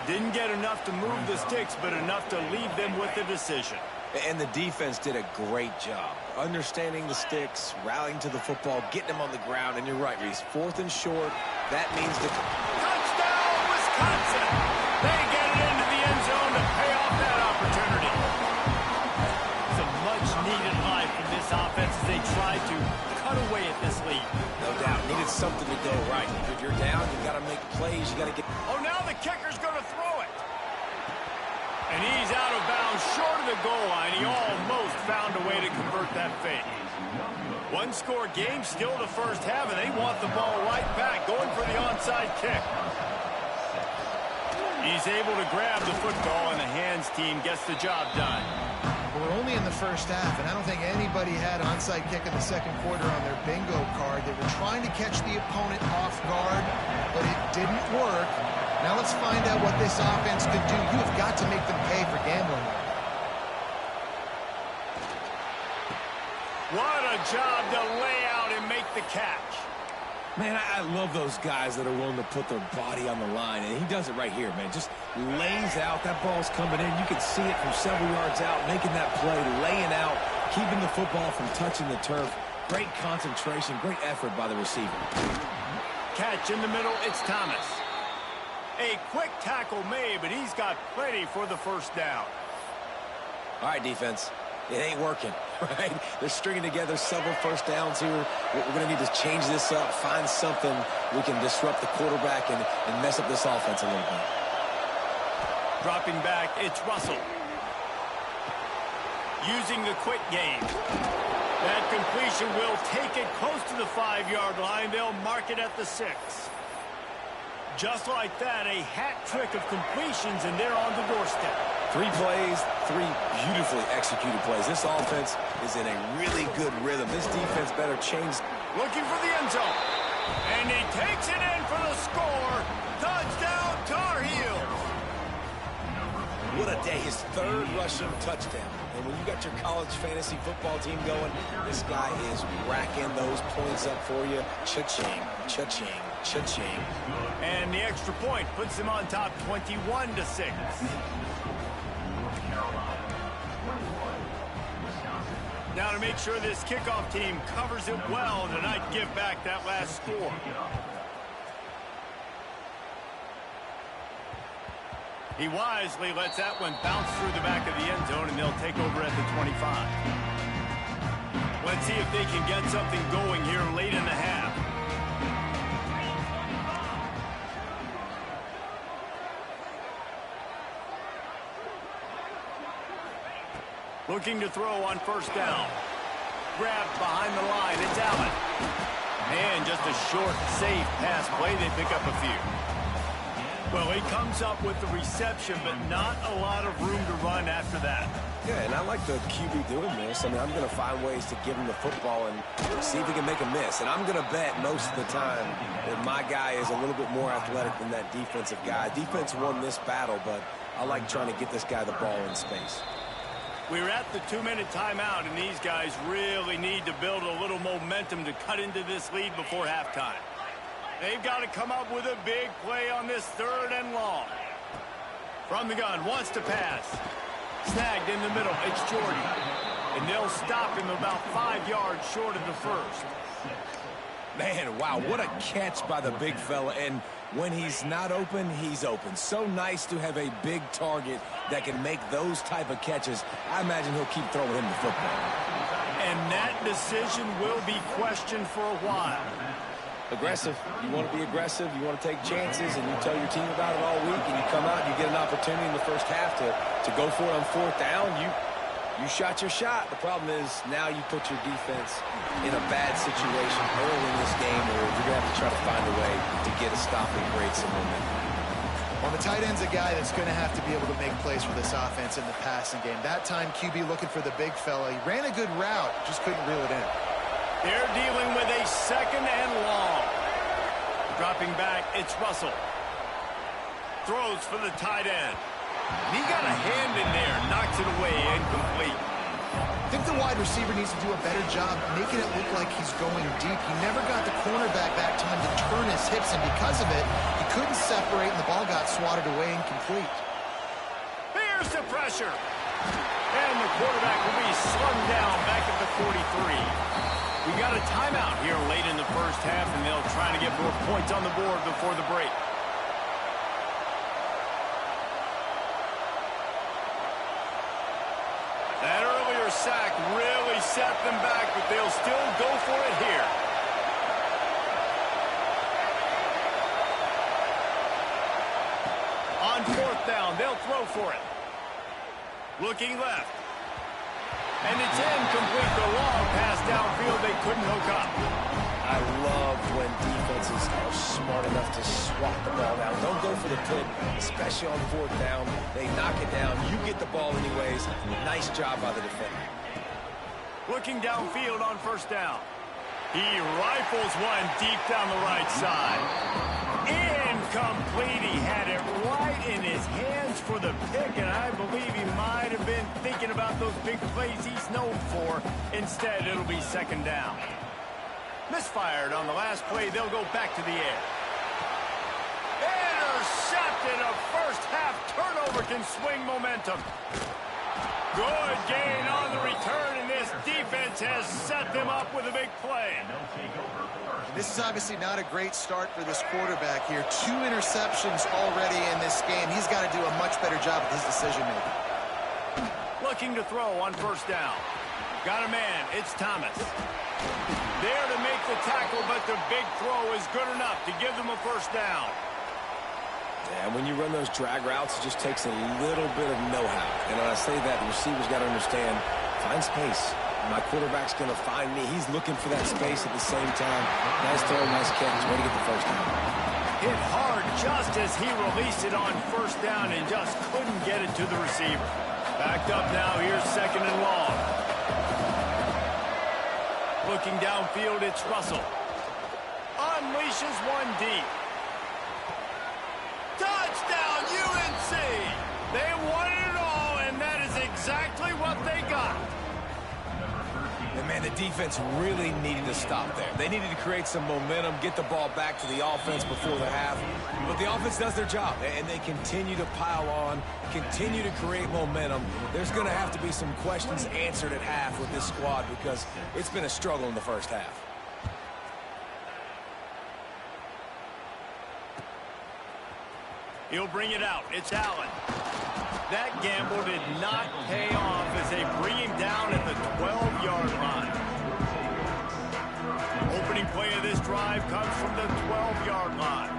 Didn't get enough to move the sticks, but enough to leave them with the decision. And the defense did a great job understanding the sticks, rallying to the football, getting them on the ground. And you're right, Reese, 4th and short. That means the touchdown, Wisconsin. They get it into the end zone to pay off that opportunity. Some much-needed life from this offense as they tried to cut away at this lead. No doubt, needed something to go right. If you're down, you got to make plays. You got to get. Oh, now the kicker's going to throw it. And he's out of bounds short of the goal line. He almost found a way to convert that fake. One-score game, still the first half, and they want the ball right back, going for the onside kick. He's able to grab the football, and the hands team gets the job done. We're only in the first half, and I don't think anybody had onside kick in the second quarter on their bingo card. They were trying to catch the opponent off guard, but it didn't work. Now let's find out what this offense could do. You have got to make them pay for gambling. What a job to lay out and make the catch. Man, I love those guys that are willing to put their body on the line, and he does it right here, man. Just lays out. That ball's coming in. You can see it from several yards out, making that play, laying out, keeping the football from touching the turf. Great concentration, great effort by the receiver. Catch in the middle, it's Thomas. A quick tackle made, but he's got plenty for the first down. All right, defense. It ain't working, right? They're stringing together several first downs here. We're going to need to change this up, find something we can disrupt the quarterback and mess up this offense a little bit. Dropping back, it's Russell. Using the quick game. That completion will take it close to the 5-yard line. They'll mark it at the 6. Just like that, a hat trick of completions, and they're on the doorstep. 3 plays, 3 beautifully executed plays. This offense is in a really good rhythm. This defense better change. Looking for the end zone. And he takes it in for the score. Touchdown, Tar Heels. What a day. His 3rd rushing touchdown. And when you got your college fantasy football team going, this guy is racking those points up for you. Cha-ching, cha-ching, cha-ching. And the extra point puts him on top 21-6. Now to make sure this kickoff team covers it well tonight, give back that last score. He wisely lets that one bounce through the back of the end zone, and they'll take over at the 25. Let's see if they can get something going here late in the half. Looking to throw on first down. Grabbed behind the line. It's Allen. And just a short, safe pass play. They pick up a few. Well, he comes up with the reception, but not a lot of room to run after that. Yeah, and I like the QB doing this. I mean, I'm going to find ways to give him the football and see if he can make a miss. And I'm going to bet most of the time that my guy is a little bit more athletic than that defensive guy. Defense won this battle, but I like trying to get this guy the ball in space. We're at the 2-minute timeout, and these guys really need to build a little momentum to cut into this lead before halftime. They've got to come up with a big play on this 3rd and long. From the gun, wants to pass. Snagged in the middle, it's Jordan. And they'll stop him about 5 yards short of the first. Man, wow, what a catch by the big fella. And when he's not open, he's open. So nice to have a big target that can make those type of catches. I imagine he'll keep throwing him the football. And that decision will be questioned for a while. Aggressive. You want to be aggressive. You want to take chances, and you tell your team about it all week, and you come out and you get an opportunity in the first half to go for it on 4th down. You shot your shot. The problem is now you put your defense in a bad situation early in this game where you're going to have to try to find a way to get a stop and create some momentum. Well, the tight end's a guy that's going to have to be able to make plays for this offense in the passing game. That time, QB looking for the big fella. He ran a good route, just couldn't reel it in. They're dealing with a 2nd and long. Dropping back, it's Russell. Throws for the tight end. He got a hand in there, knocks it away, incomplete. I think the wide receiver needs to do a better job making it look like he's going deep. He never got the cornerback back time to turn his hips, and because of it, he couldn't separate, and the ball got swatted away incomplete. Here's the pressure. And the quarterback will be slung down back at the 43. We got a timeout here late in the first half, and they'll try to get more points on the board before the break. That earlier sack really set them back, but they'll still go for it here. On fourth down, they'll throw for it. Looking left. And it's incomplete. The long pass downfield, they couldn't hook up. I love when defenses are smart enough to swat the ball down. Don't go for the pick, especially on fourth down. They knock it down. You get the ball anyways. Nice job by the defender. Looking downfield on first down. He rifles one deep down the right side. Incomplete. He had it right in his hands for the pick, and I believe he might have been thinking about those big plays he's known for. Instead, it'll be second down. Misfired on the last play. They'll go back to the air. Intercepted. A first-half turnover can swing momentum. Good gain on the return, and this defense has set them up with a big play. This is obviously not a great start for this quarterback here. 2 interceptions already in this game. He's got to do a much better job with his decision-making. Looking to throw on first down. Got a man. It's Thomas. There to make the tackle, but the big throw is good enough to give them a first down. Yeah, when you run those drag routes, it just takes a little bit of know-how. And when I say that, the receiver's got to understand, find space. My quarterback's going to find me. He's looking for that space at the same time. Nice throw, nice catch. Way to get the first down. Hit hard just as he released it on first down and just couldn't get it to the receiver. Backed up now. Here's second and long. Looking downfield, it's Russell. Unleashes one deep. Touchdown, UNC! They won it all, and that is exactly what they got. And, man, the defense really needed to stop there. They needed to create some momentum, get the ball back to the offense before the half. But the offense does their job, and they continue to pile on, continue to create momentum. There's going to have to be some questions answered at half with this squad because it's been a struggle in the first half. He'll bring it out. It's Allen. That gamble did not pay off as they bring him down at the 12-yard line. Opening play of this drive comes from the 12-yard line.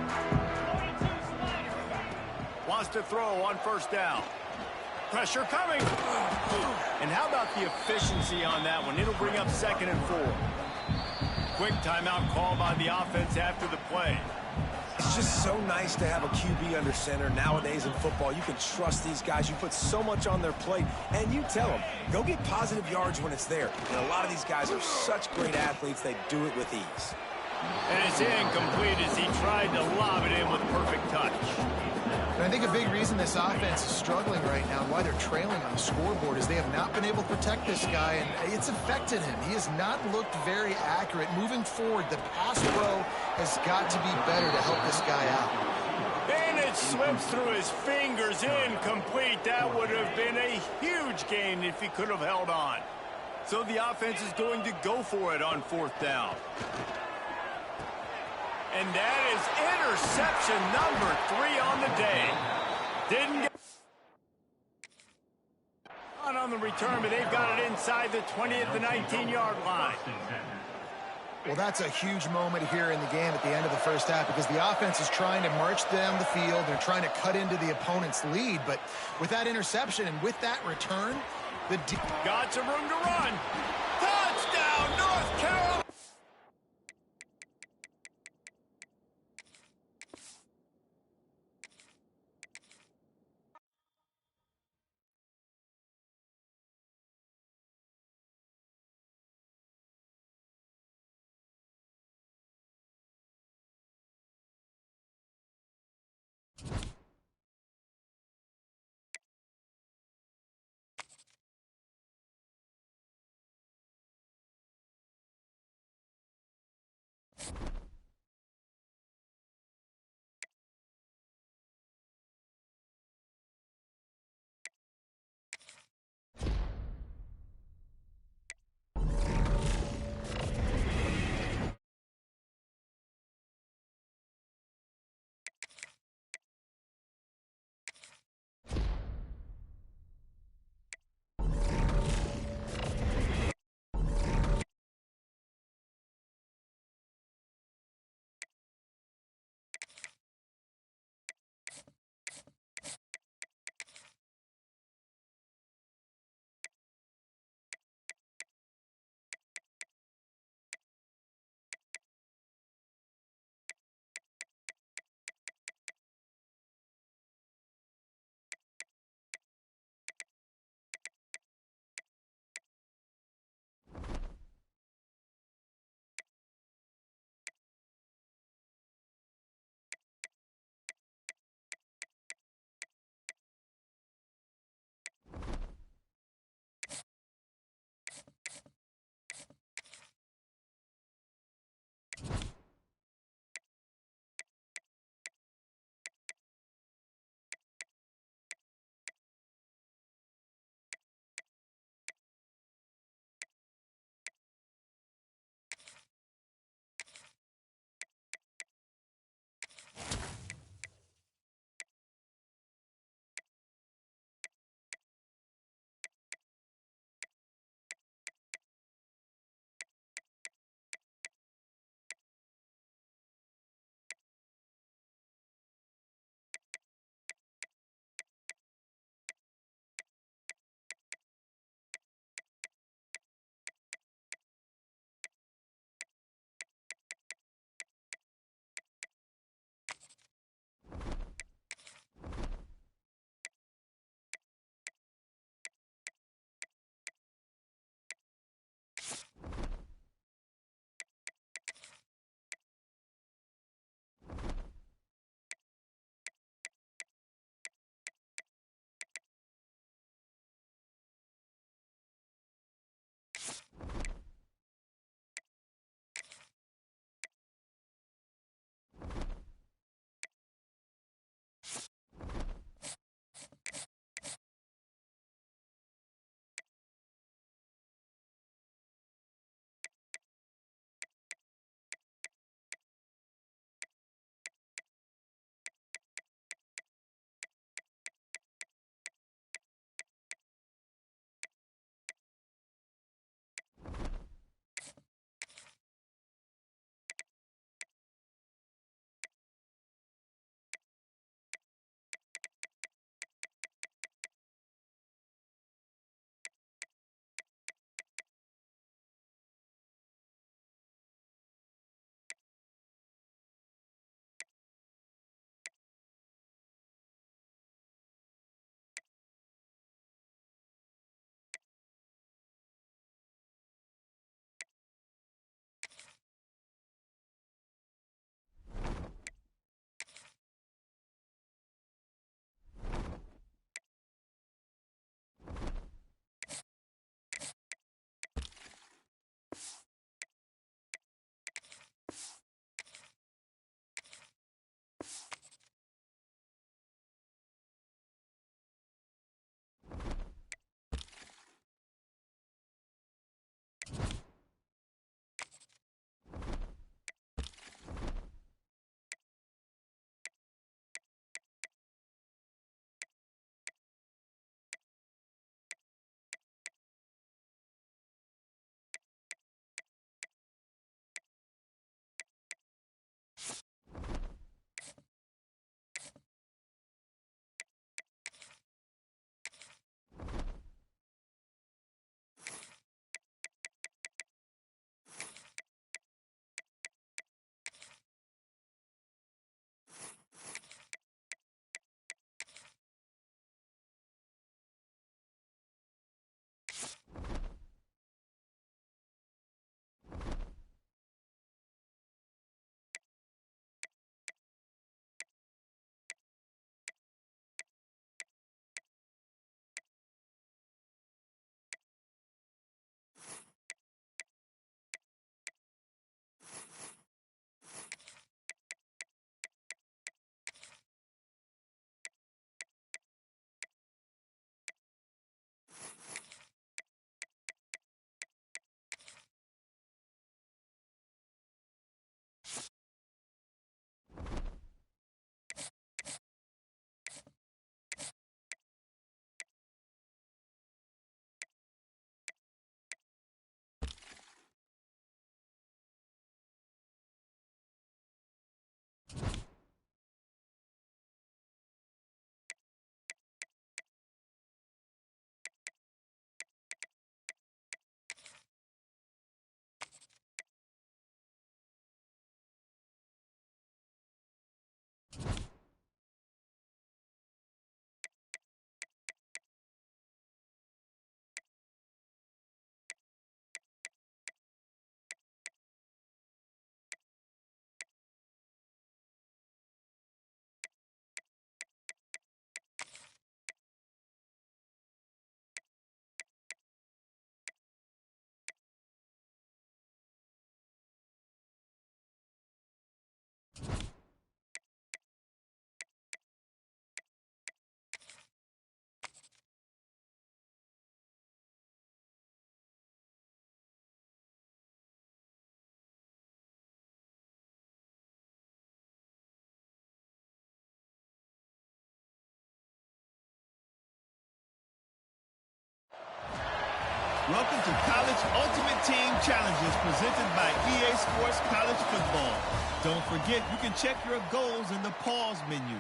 Wants to throw on first down. Pressure coming. And how about the efficiency on that one? It'll bring up second and 4. Quick timeout call by the offense after the play. It's just so nice to have a QB under center. Nowadays in football, you can trust these guys. You put so much on their plate, and you tell them, go get positive yards when it's there. And a lot of these guys are such great athletes, they do it with ease. And it's incomplete as he tried to lob it in with perfect touch. And I think a big reason this offense is struggling right now and why they're trailing on the scoreboard is they have not been able to protect this guy, and it's affected him. He has not looked very accurate. Moving forward, the pass pro has got to be better to help this guy out. And it slips through his fingers, incomplete. That would have been a huge gain if he could have held on. So the offense is going to go for it on fourth down. And that is interception number 3 on the day. Didn't get on the return, but they've got it inside the 20 at the 19-yard line. Well, that's a huge moment here in the game at the end of the first half because the offense is trying to march down the field. They're trying to cut into the opponent's lead, but with that interception and with that return, got some room to run. Touchdown, North Carolina! Welcome to College Ultimate Team Challenges presented by EA Sports College Football. Don't forget, you can check your goals in the pause menu.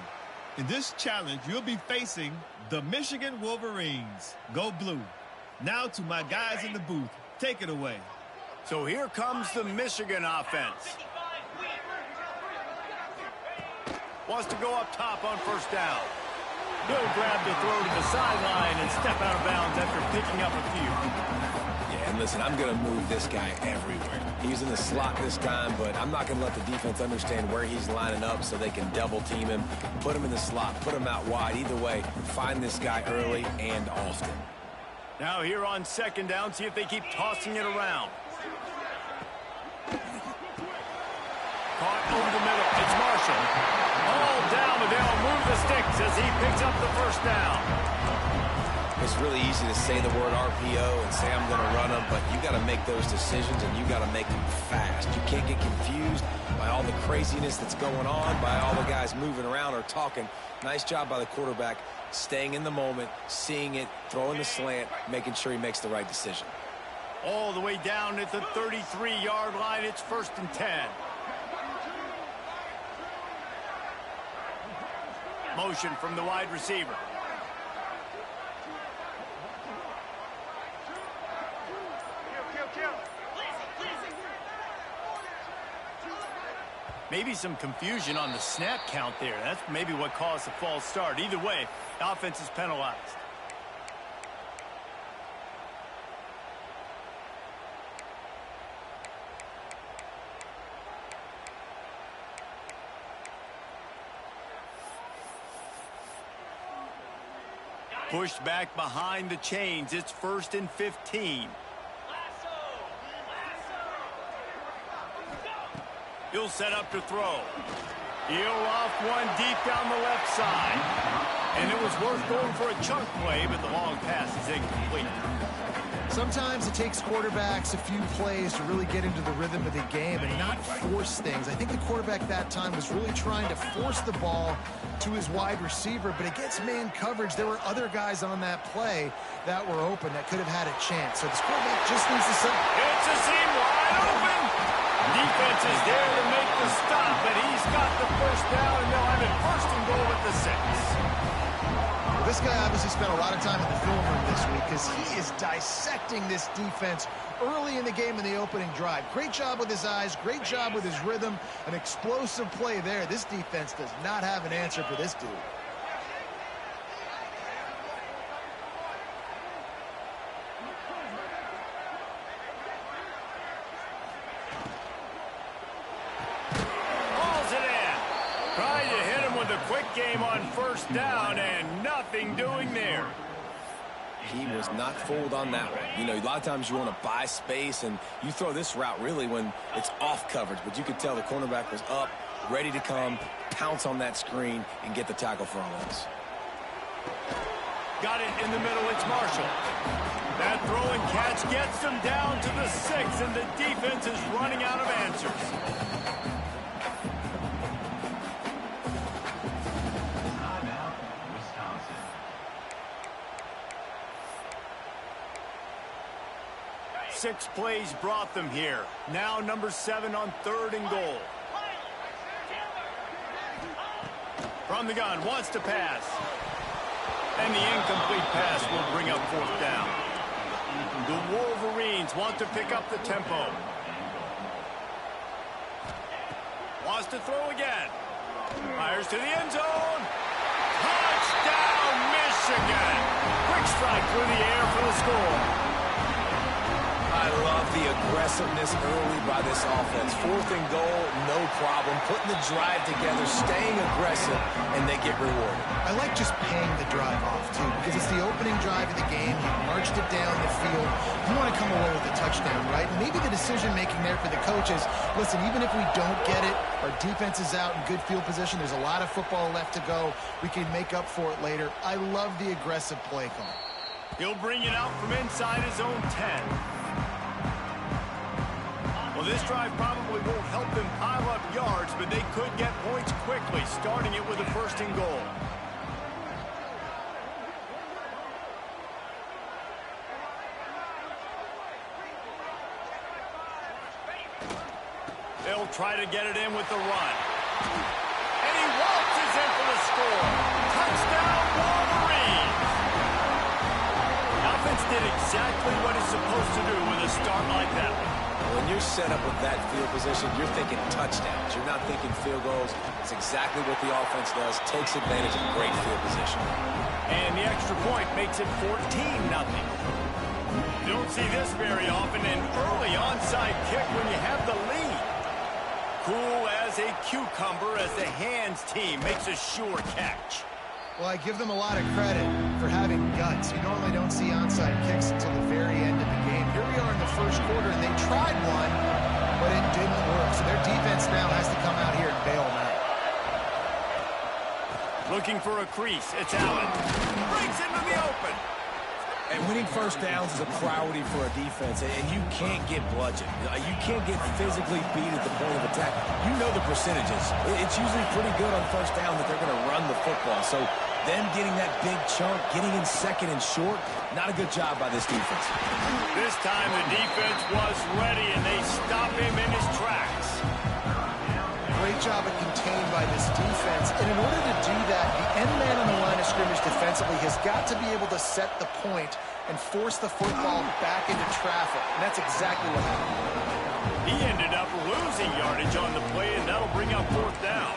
In this challenge, you'll be facing the Michigan Wolverines. Go blue. Now to my guys in the booth. Take it away. So here comes the Michigan offense. Wants to go up top on first down. He'll grab the throw to the sideline and step out of bounds after picking up a few. Yeah, and listen, I'm going to move this guy everywhere. He's in the slot this time, but I'm not going to let the defense understand where he's lining up so they can double team him, put him in the slot, put him out wide. Either way, find this guy early and often. Now here on second down, see if they keep tossing it around. Caught over the middle. It's Marshall. All down, but they'll move the sticks as he picks up the first down. It's really easy to say the word RPO and say I'm going to run them, but you got to make those decisions and you got to make them fast. You can't get confused by all the craziness that's going on, by all the guys moving around or talking. Nice job by the quarterback, staying in the moment, seeing it, throwing the slant, making sure he makes the right decision. All the way down at the 33-yard line, it's 1st and 10. Motion from the wide receiver. Maybe some confusion on the snap count there. That's maybe what caused the false start. Either way, the offense is penalized. Pushed back behind the chains. It's 1st and 15. He'll set up to throw. He'll off one deep down the left side. And it was worth going for a chunk play, but the long pass is incomplete. Sometimes it takes quarterbacks a few plays to really get into the rhythm of the game and not force things. I think the quarterback that time was really trying to force the ball to his wide receiver, but against man coverage, there were other guys on that play that were open that could have had a chance. So this quarterback just needs to set. It's a seam wide open. Defense is there to make the stop, but he's got the first down, and they'll have it 1st and goal at the 6. This guy obviously spent a lot of time in the film room this week because he is dissecting this defense early in the game in the opening drive. Great job with his eyes, great job with his rhythm, an explosive play there. This defense does not have an answer for this dude. Game on first down and nothing doing there. He was not fooled on that one. You know, a lot of times you want to buy space and you throw this route really when it's off coverage, but you could tell the cornerback was up, ready to come, pounce on that screen and get the tackle for a loss. Got it in the middle, it's Marshall. That throw and catch gets them down to the 6, and the defense is running out of answers. Six plays brought them here. Now number 7 on 3rd and goal. From the gun, wants to pass. And the incomplete pass will bring up 4th down. The Wolverines want to pick up the tempo. Wants to throw again. Fires to the end zone. Touchdown, Michigan. Quick strike through the air for the score. I love the aggressiveness early by this offense. 4th and goal, no problem. Putting the drive together, staying aggressive, and they get rewarded. I like just paying the drive off, too, because it's the opening drive of the game. You marched it down the field. You want to come away with a touchdown, right? And maybe the decision-making there for the coaches, listen, even if we don't get it, our defense is out in good field position. There's a lot of football left to go. We can make up for it later. I love the aggressive play call. He'll bring it out from inside his own 10. Well, this drive probably won't help them pile up yards, but they could get points quickly, starting it with a 1st and goal. They'll try to get it in with the run. And he waltzes in for the score. Touchdown, Wolverines! The offense did exactly what it's supposed to do with a start like that one. When you're set up with that field position, you're thinking touchdowns. You're not thinking field goals. It's exactly what the offense does. Takes advantage of great field position. And the extra point makes it 14-0. You don't see this very often, an early onside kick when you have the lead. Cool as a cucumber as the hands team makes a sure catch. Well, I give them a lot of credit for having guts. You normally don't see onside kicks until the very end of the game. Here we are in the first quarter, and they tried one, but it didn't work. So their defense now has to come out here and bail them out. Looking for a crease. It's Allen. Breaks into the open. And winning first downs is a priority for a defense, and you can't get bludgeoned. You can't get physically beat at the point of attack. You know the percentages. It's usually pretty good on first down that they're going to run the football. So them getting that big chunk, getting in second and short, not a good job by this defense. This time the defense was ready, and they stop him in his tracks. Great job of contained by this defense. And in order to do that, the end man on the line of scrimmage defensively has got to be able to set the point and force the football back into traffic. And that's exactly what happened. He ended up losing yardage on the play, and that'll bring up fourth down.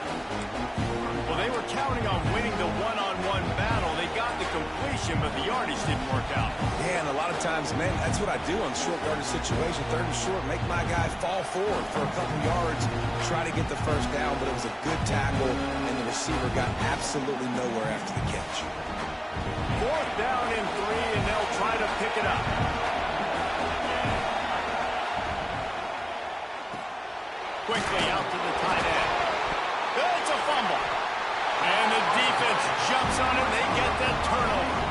Well, they were counting on winning the one-on-one battle. They got the completion, but the yardage didn't work out. Yeah, and a lot of times, man, that's what I do on short yardage situation. Third and short, make my guy fall forward for a couple yards, try to get the first down, but it was a good tackle, and the receiver got absolutely nowhere after the catch. Fourth down and 3, and they'll try to pick it up. Quickly out to the tight end. It's a fumble. And the defense jumps on it. They get that turnover.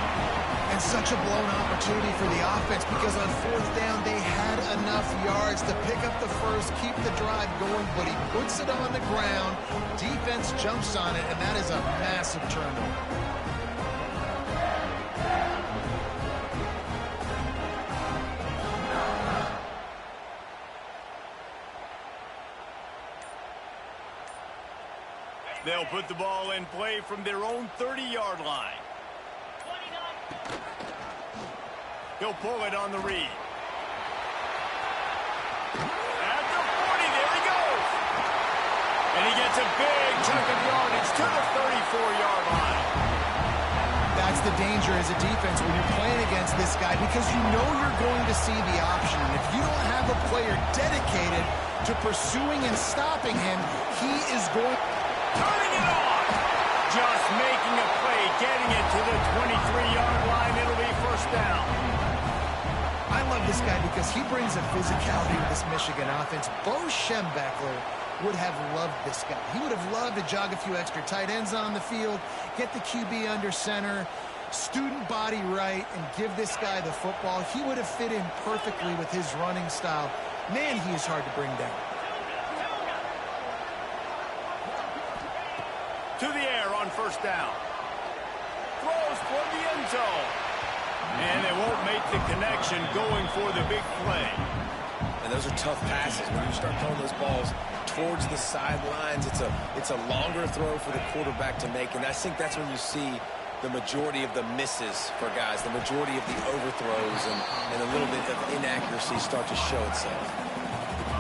And such a blown opportunity for the offense because on fourth down, they had enough yards to pick up the first, keep the drive going, but he puts it on the ground. Defense jumps on it, and that is a massive turnover. They'll put the ball in play from their own 30-yard line. He'll pull it on the read. At the 40, there he goes. And he gets a big chunk of yardage to the 34-yard line. That's the danger as a defense when you're playing against this guy because you know you're going to see the option. And if you don't have a player dedicated to pursuing and stopping him, he is going... Turning it on. Just making a play, getting it to the 23-yard line. It'll be first down. I love this guy because he brings a physicality to this Michigan offense. Bo Schembechler would have loved this guy. He would have loved to jog a few extra tight ends on the field, get the QB under center, student body right, and give this guy the football. He would have fit in perfectly with his running style. Man, he is hard to bring down. To the air on first down. Throws for the end zone. And they won't make the connection going for the big play. And those are tough passes. When you start throwing those balls towards the sidelines, it's a longer throw for the quarterback to make. And I think that's when you see the majority of the misses for guys, the majority of the overthrows and a little bit of inaccuracy start to show itself.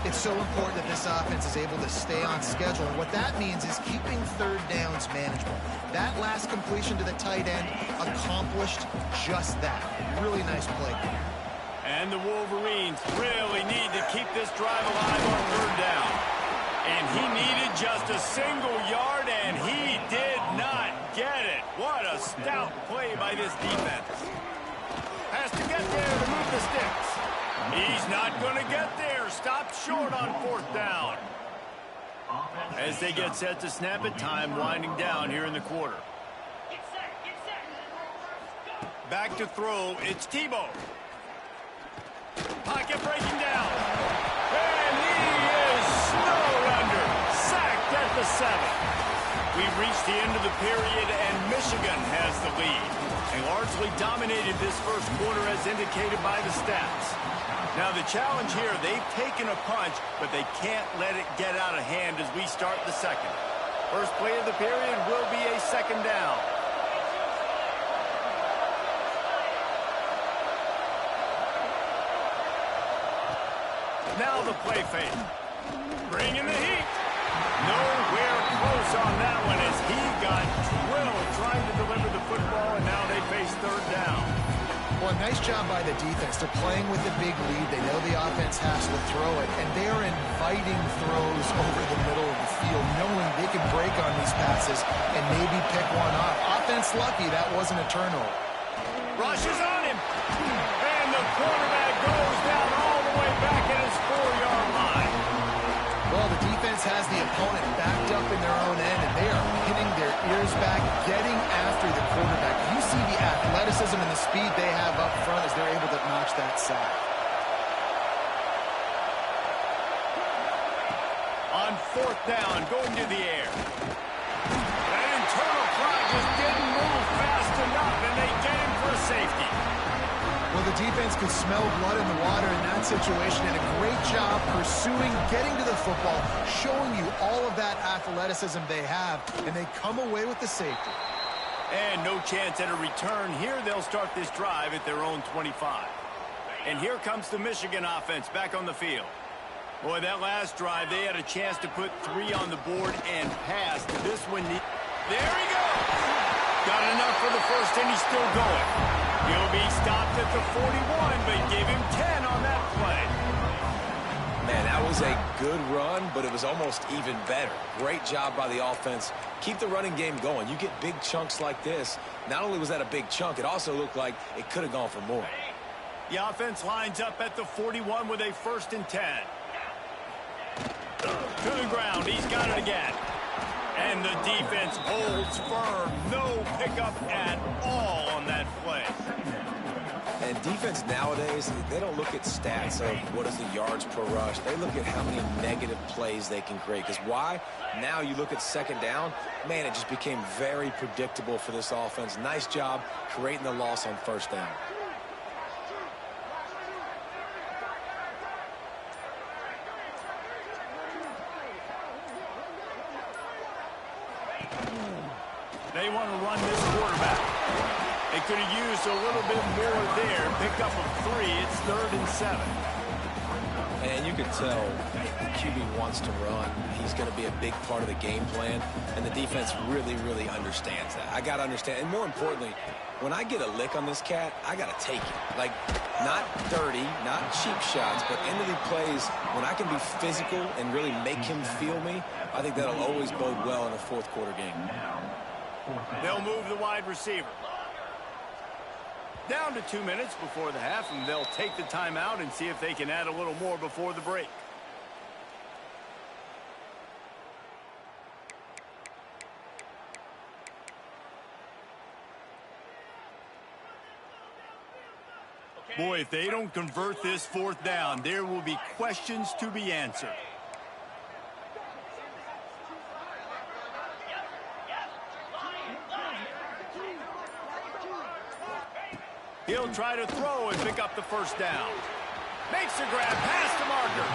It's so important that this offense is able to stay on schedule. And what that means is keeping third downs manageable. That last completion to the tight end accomplished just that. Really nice play. And the Wolverines really need to keep this drive alive on third down. And he needed just a single yard, and he did not get it. What a stout play by this defense. Has to get there to move the sticks. He's not going to get there. Stopped short on fourth down. As they get set to snap it, time winding down here in the quarter. Back to throw. It's Tebow. Pocket breaking down. And he is snowed under. Sacked at the 7. We've reached the end of the period, and Michigan has the lead. They largely dominated this first quarter as indicated by the stats. Now the challenge here, they've taken a punch, but they can't let it get out of hand as we start the second. First play of the period will be a second down. Now the play fake. Bringing the heat. Nowhere close on that one as he got drilled trying to deliver the football, and now they face third down. Well, nice job by the defense. They're playing with a big lead. They know the offense has to throw it, and they are inviting throws over the middle of the field, knowing they can break on these passes and maybe pick one off. Offense lucky that wasn't a turnover. Rushes on him, and the quarterback goes down all the way back at his 4-yard line. Well, the defense has the opponent backed up in their own end, and they are pinning their ears back, getting after the quarterback. You see the athleticism and the speed they have up front as they're able to notch that sack. On fourth down, going to the air. That internal clock just didn't move fast enough, and they get him for a safety. Well, the defense could smell blood in the water in that situation, and a great job pursuing, getting to the football, showing you all of that athleticism they have, and they come away with the safety. And no chance at a return. Here they'll start this drive at their own 25. And here comes the Michigan offense back on the field. Boy, that last drive, they had a chance to put 3 on the board and pass. This one, there he goes! Got enough for the first, and he's still going. He'll be stopped at the 41, but give him 10 on that play. Man, that was a good run, but it was almost even better. Great job by the offense. Keep the running game going. You get big chunks like this. Not only was that a big chunk, it also looked like it could have gone for more. The offense lines up at the 41 with a 1st and 10. To the ground, he's got it again. And the defense holds firm. No pickup at all on that play. And defense nowadays, they don't look at stats of what is the yards per rush. They look at how many negative plays they can create. Because why? Now you look at second down, man, it just became very predictable for this offense. Nice job creating the loss on first down. They want to run this quarterback. They could have used a little bit more there. Pick up a 3. It's 3rd and 7. And you can tell the QB wants to run. He's going to be a big part of the game plan. And the defense really, really understands that. I got to understand. And more importantly, when I get a lick on this cat, I got to take it. Like, not dirty, not cheap shots, but into the plays, when I can be physical and really make him feel me, I think that'll always bode well in a fourth quarter game. They'll move the wide receiver. Down to 2 minutes before the half, and they'll take the timeout and see if they can add a little more before the break. Boy, if they don't convert this 4th down, there will be questions to be answered. He'll try to throw and pick up the first down. Makes a grab past the marker.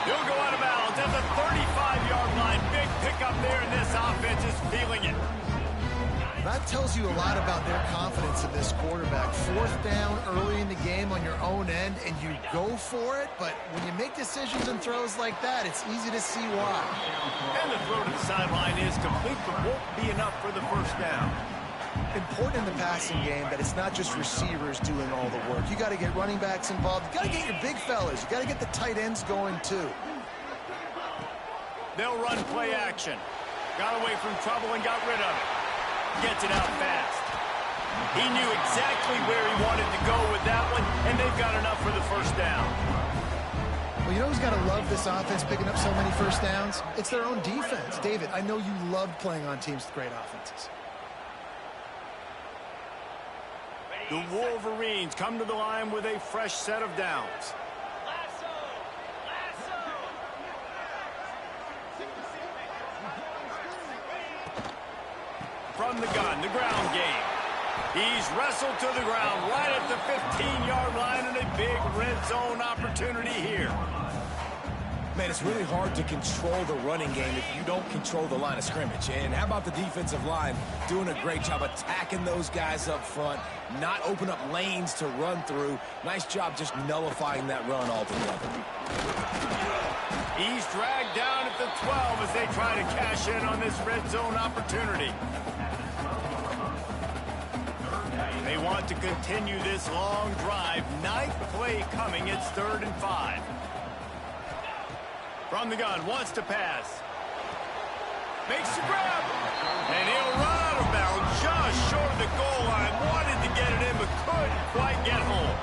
He'll go out of bounds at the 35-yard line. Big pickup there, and this offense is feeling it. That tells you a lot about their confidence in this quarterback. 4th down early in the game on your own end, and you go for it, but when you make decisions and throws like that, it's easy to see why. And the throw to the sideline is complete, but won't be enough for the first down. Important in the passing game that it's not just receivers doing all the work. You got to get running backs involved. You got to get your big fellas. You got to get the tight ends going too. They'll run play action. Got away from trouble and got rid of it. Gets it out fast. He knew exactly where he wanted to go with that one, and they've got enough for the first down. Well, you know who's got to love this offense picking up so many first downs? It's their own defense. David, I know you loved playing on teams with great offenses. The Wolverines come to the line with a fresh set of downs. from the gun, the ground game. He's wrestled to the ground right at the 15-yard line, and a big red zone opportunity here. Man, it's really hard to control the running game if you don't control the line of scrimmage. And how about the defensive line doing a great job attacking those guys up front, not open up lanes to run through. Nice job just nullifying that run altogether. He's dragged down at the 12 as they try to cash in on this red zone opportunity. They want to continue this long drive. Ninth play coming. It's 3rd and 5. From the gun, wants to pass. Makes the grab. And he'll run out of bounds just short of the goal line. Wanted to get it in, but couldn't quite get home.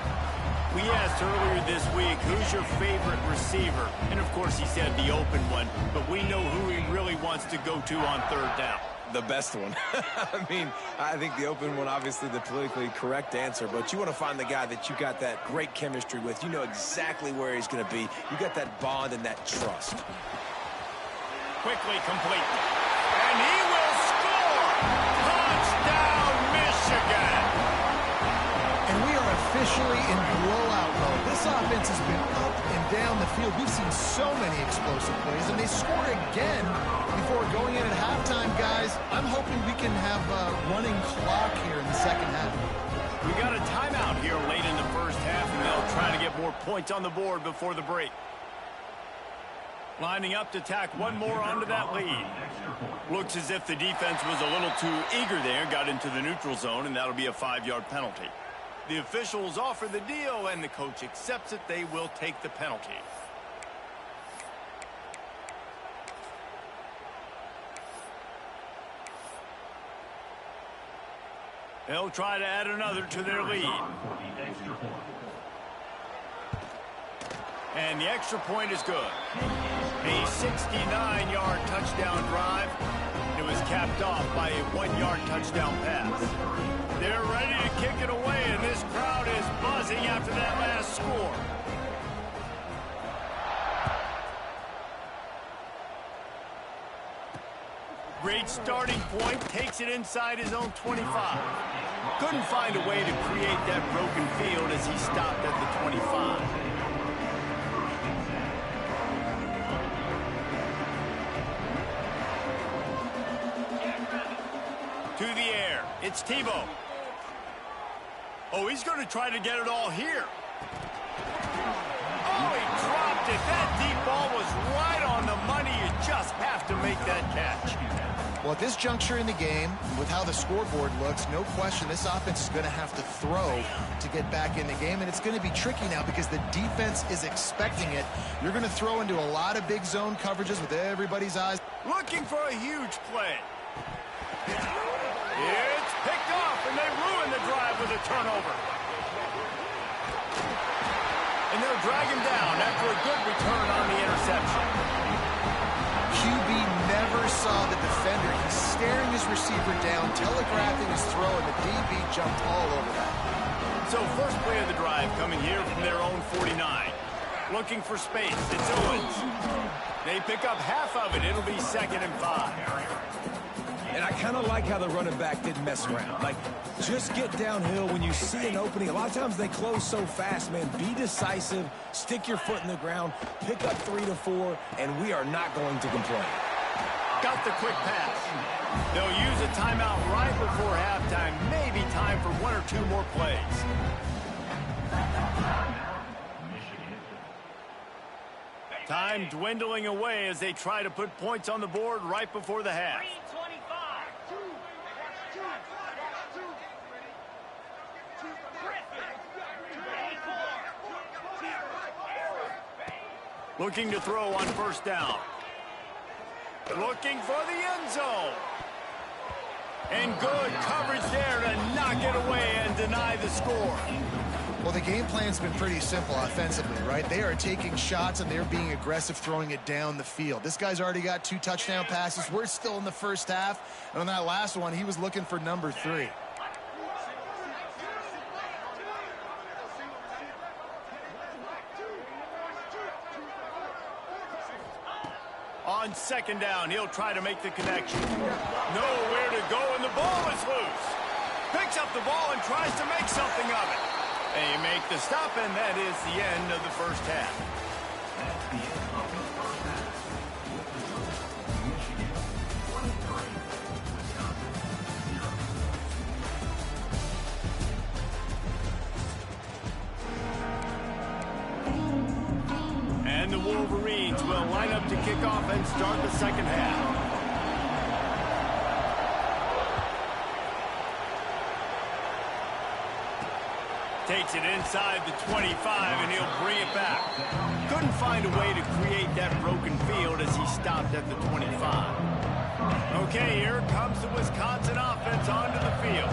We asked earlier this week, who's your favorite receiver? And, of course, he said the open one. But we know who he really wants to go to on 3rd down. The best one. I mean, I think the open one, obviously the politically correct answer, but you want to find the guy that you got that great chemistry with. You know exactly where he's going to be. You got that bond and that trust. Quickly complete. And he will score! Touchdown, Michigan! And we are officially in blowout mode. This offense has been up and down the field. We've seen so many explosive plays, and they scored again before going in at halftime, guys. I'm hoping we can have a running clock here in the second half. We got a timeout here late in the first half, and they'll try to get more points on the board before the break. Lining up to tack one more onto that lead. Looks as if the defense was a little too eager there, got into the neutral zone, and that'll be a 5-yard penalty. The officials offer the deal, and the coach accepts it. They will take the penalty. They'll try to add another to their lead. And the extra point is good. A 69-yard touchdown drive. It was capped off by a 1-yard touchdown pass. They're ready to kick it away, and this crowd is buzzing after that last score. Great starting point, takes it inside his own 25. Couldn't find a way to create that broken field as he stopped at the 25. To the air, it's Tebow. Oh, he's going to try to get it all here. Oh, he dropped it. That deep ball was right on the money. You just have to make that catch. Well, at this juncture in the game, with how the scoreboard looks, no question this offense is going to have to throw to get back in the game, and it's going to be tricky now because the defense is expecting it. You're going to throw into a lot of big zone coverages with everybody's eyes. Looking for a huge play. It's picked off, and they ruin the drive with a turnover. And they'll drag him down after a good return on the interception. QB never saw the defender. He's staring his receiver down, telegraphing his throw, and the DB jumped all over that. So first play of the drive coming here from their own 49. Looking for space. It's Owens. They pick up half of it. It'll be 2nd and 5. And I kind of like how the running back didn't mess around. Like, just get downhill when you see an opening. A lot of times they close so fast, man. Be decisive, stick your foot in the ground, pick up 3 to 4, and we are not going to complain. Got the quick pass. They'll use a timeout right before halftime. Maybe time for 1 or 2 more plays. Time dwindling away as they try to put points on the board right before the half. Looking to throw on first down. Looking for the end zone. And good coverage there to knock it away and deny the score. Well, the game plan's been pretty simple offensively, right? They are taking shots and they're being aggressive, throwing it down the field. This guy's already got 2 touchdown passes. We're still in the first half. And on that last one, he was looking for number 3. On second down, he'll try to make the connection. Nowhere to go, and the ball the ball and tries to make something of it. They make the stop, and that is the end of the first half. That's the end of the first half. With the result, Michigan 23, Wisconsin 0. And the Wolverines will line up to kick off and start the second half. Takes it inside the 25, and he'll bring it back. Couldn't find a way to create that broken field as he stopped at the 25. Okay, here comes the Wisconsin offense onto the field.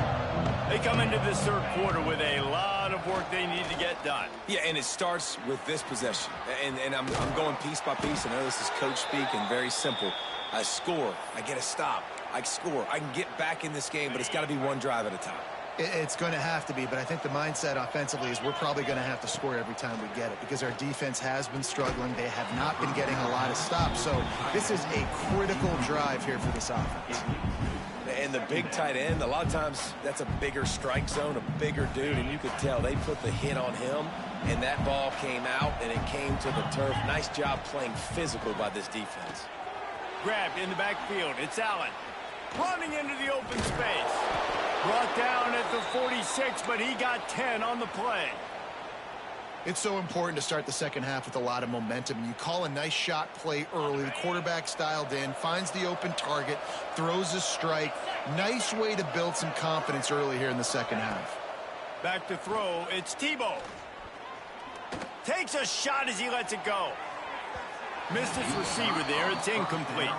They come into this third quarter with a lot of work they need to get done. Yeah, and it starts with this possession. And I'm going piece by piece. I know this is coach speak and very simple. I score. I get a stop. I score. I can get back in this game, but it's got to be one drive at a time. It's going to have to be, but I think the mindset offensively is we're probably going to have to score every time we get it because our defense has been struggling. They have not been getting a lot of stops. So this is a critical drive here for this offense. And the big tight end, a lot of times that's a bigger strike zone, a bigger dude, and you could tell they put the hit on him, and that ball came out, and it came to the turf. Nice job playing physical by this defense. Grabbed in the backfield. It's Allen running into the open space. Brought down at the 46, but he got 10 on the play. It's so important to start the second half with a lot of momentum. You call a nice shot play early. The quarterback's dialed in, finds the open target, throws a strike. Nice way to build some confidence early here in the second half. Back to throw. It's Tebow. Takes a shot as he lets it go. Missed his receiver there. It's incomplete.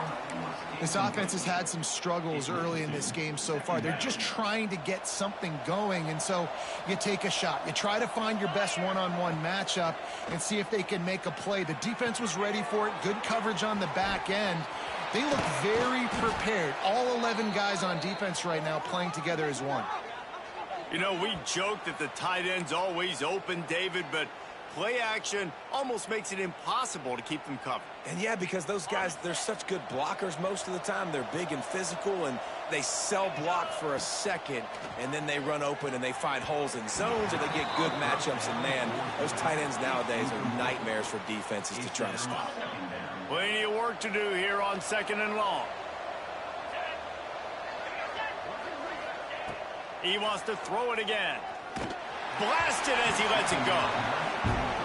This offense has had some struggles early in this game so far. They're just trying to get something going, and so you take a shot. You try to find your best one-on-one matchup and see if they can make a play. The defense was ready for it. Good coverage on the back end. They look very prepared. All 11 guys on defense right now playing together as one. You know, we joke that the tight end's always open, David, but play action almost makes it impossible to keep them covered. And yeah, because those guys, they're such good blockers most of the time. They're big and physical, and they sell block for a second, and then they run open and they find holes in zones, or they get good matchups. And man, those tight ends nowadays are nightmares for defenses to try to stop. Plenty of work to do here on 2nd and long. He wants to throw it again. Blasted as he lets it go.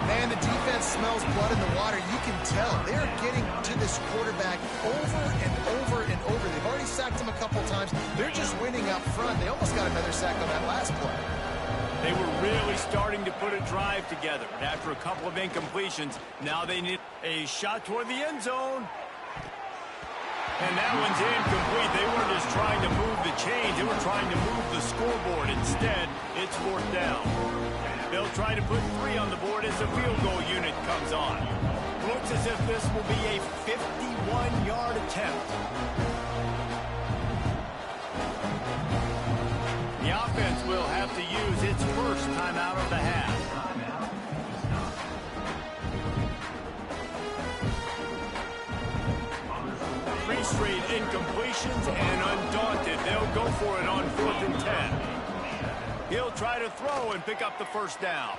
Man, the defense smells blood in the water. You can tell. They're getting to this quarterback over and over and over. They've already sacked him a couple times. They're just winning up front. They almost got another sack on that last play. They were really starting to put a drive together. And after a couple of incompletions, now they need a shot toward the end zone. And that one's incomplete. They weren't just trying to move the chains. They were trying to move the scoreboard. Instead, it's 4th down. They'll try to put 3 on the board as the field goal unit comes on. Looks as if this will be a 51-yard attempt. The offense will have to use its first timeout of the half. 3 straight incompletions, and undaunted, they'll go for it on 4th and 10. He'll try to throw and pick up the first down.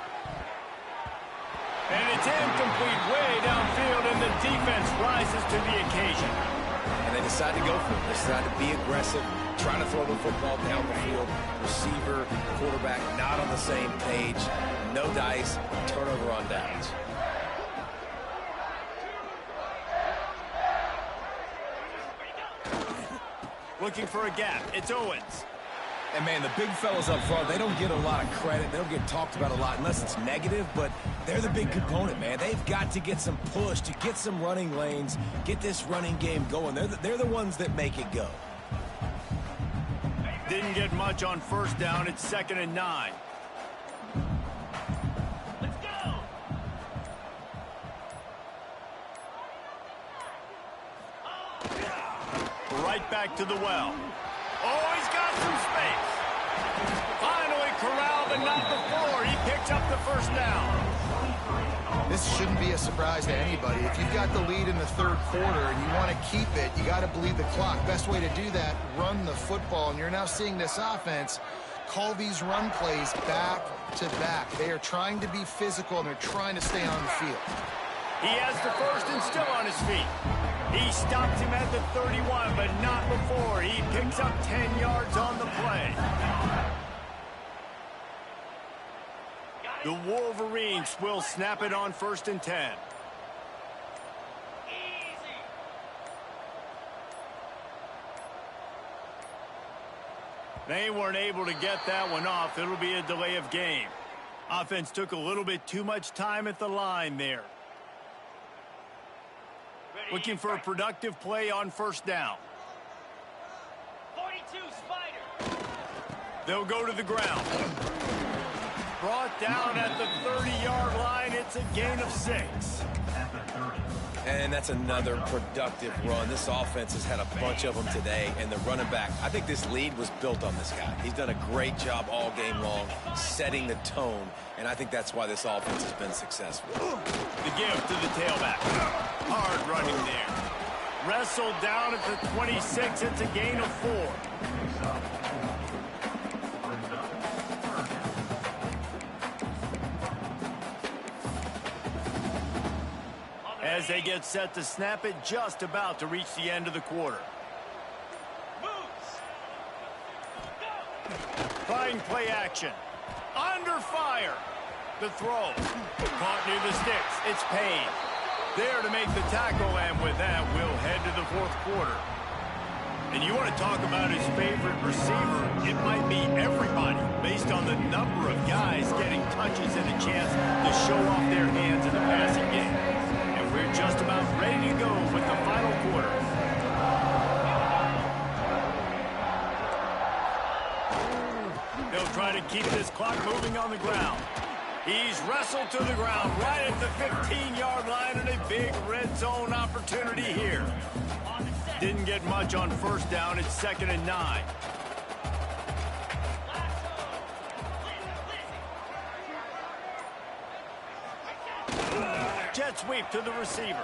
And it's incomplete way downfield, and the defense rises to the occasion. And they decide to go for it. They decide to be aggressive, try to throw the football down the field. Receiver, quarterback, not on the same page. No dice, turnover on downs. Looking for a gap. It's Owens. And, man, the big fellas up front, they don't get a lot of credit. They don't get talked about a lot unless it's negative, but they're the big component, man. They've got to get some push, to get some running lanes, get this running game going. They're the ones that make it go. Didn't get much on 1st down. It's 2nd and 9. Let's go! Right back to the well. Oh, he's got some space. Finally corralled, but not before. He picks up the 1st down. This shouldn't be a surprise to anybody. If you've got the lead in the 3rd quarter and you want to keep it, you got to bleed the clock. Best way to do that, run the football. And you're now seeing this offense call these run plays back to back. They are trying to be physical, and they're trying to stay on the field. He has the first and still on his feet. He stops him at the 31, but not before. He picks up 10 yards on the play. The Wolverines will snap it on 1st and 10. They weren't able to get that one off. It'll be a delay of game. Offense took a little bit too much time at the line there. Looking for a productive play on 1st down. 42 Spider. They'll go to the ground. Brought down at the 30-yard line. It's a gain of 6. At the 30. And that's another productive run. This offense has had a bunch of them today, and the running back, I think this lead was built on this guy. He's done a great job all game long, setting the tone, and I think that's why this offense has been successful. The give to the tailback. Hard running there. Wrestled down at the 26. It's a gain of 4. As they get set to snap it, just about to reach the end of the quarter. Trying play action. Under fire. The throw. Caught near the sticks. It's Payne. There to make the tackle, and with that, we'll head to the 4th quarter. And you want to talk about his favorite receiver, it might be everybody, based on the number of guys getting touches and a chance to show off their hands in the passing game. We're just about ready to go with the final quarter. They'll try to keep this clock moving on the ground. He's wrestled to the ground right at the 15-yard line, and a big red zone opportunity here. Didn't get much on 1st down. It's 2nd and 9. Jet sweep to the receiver.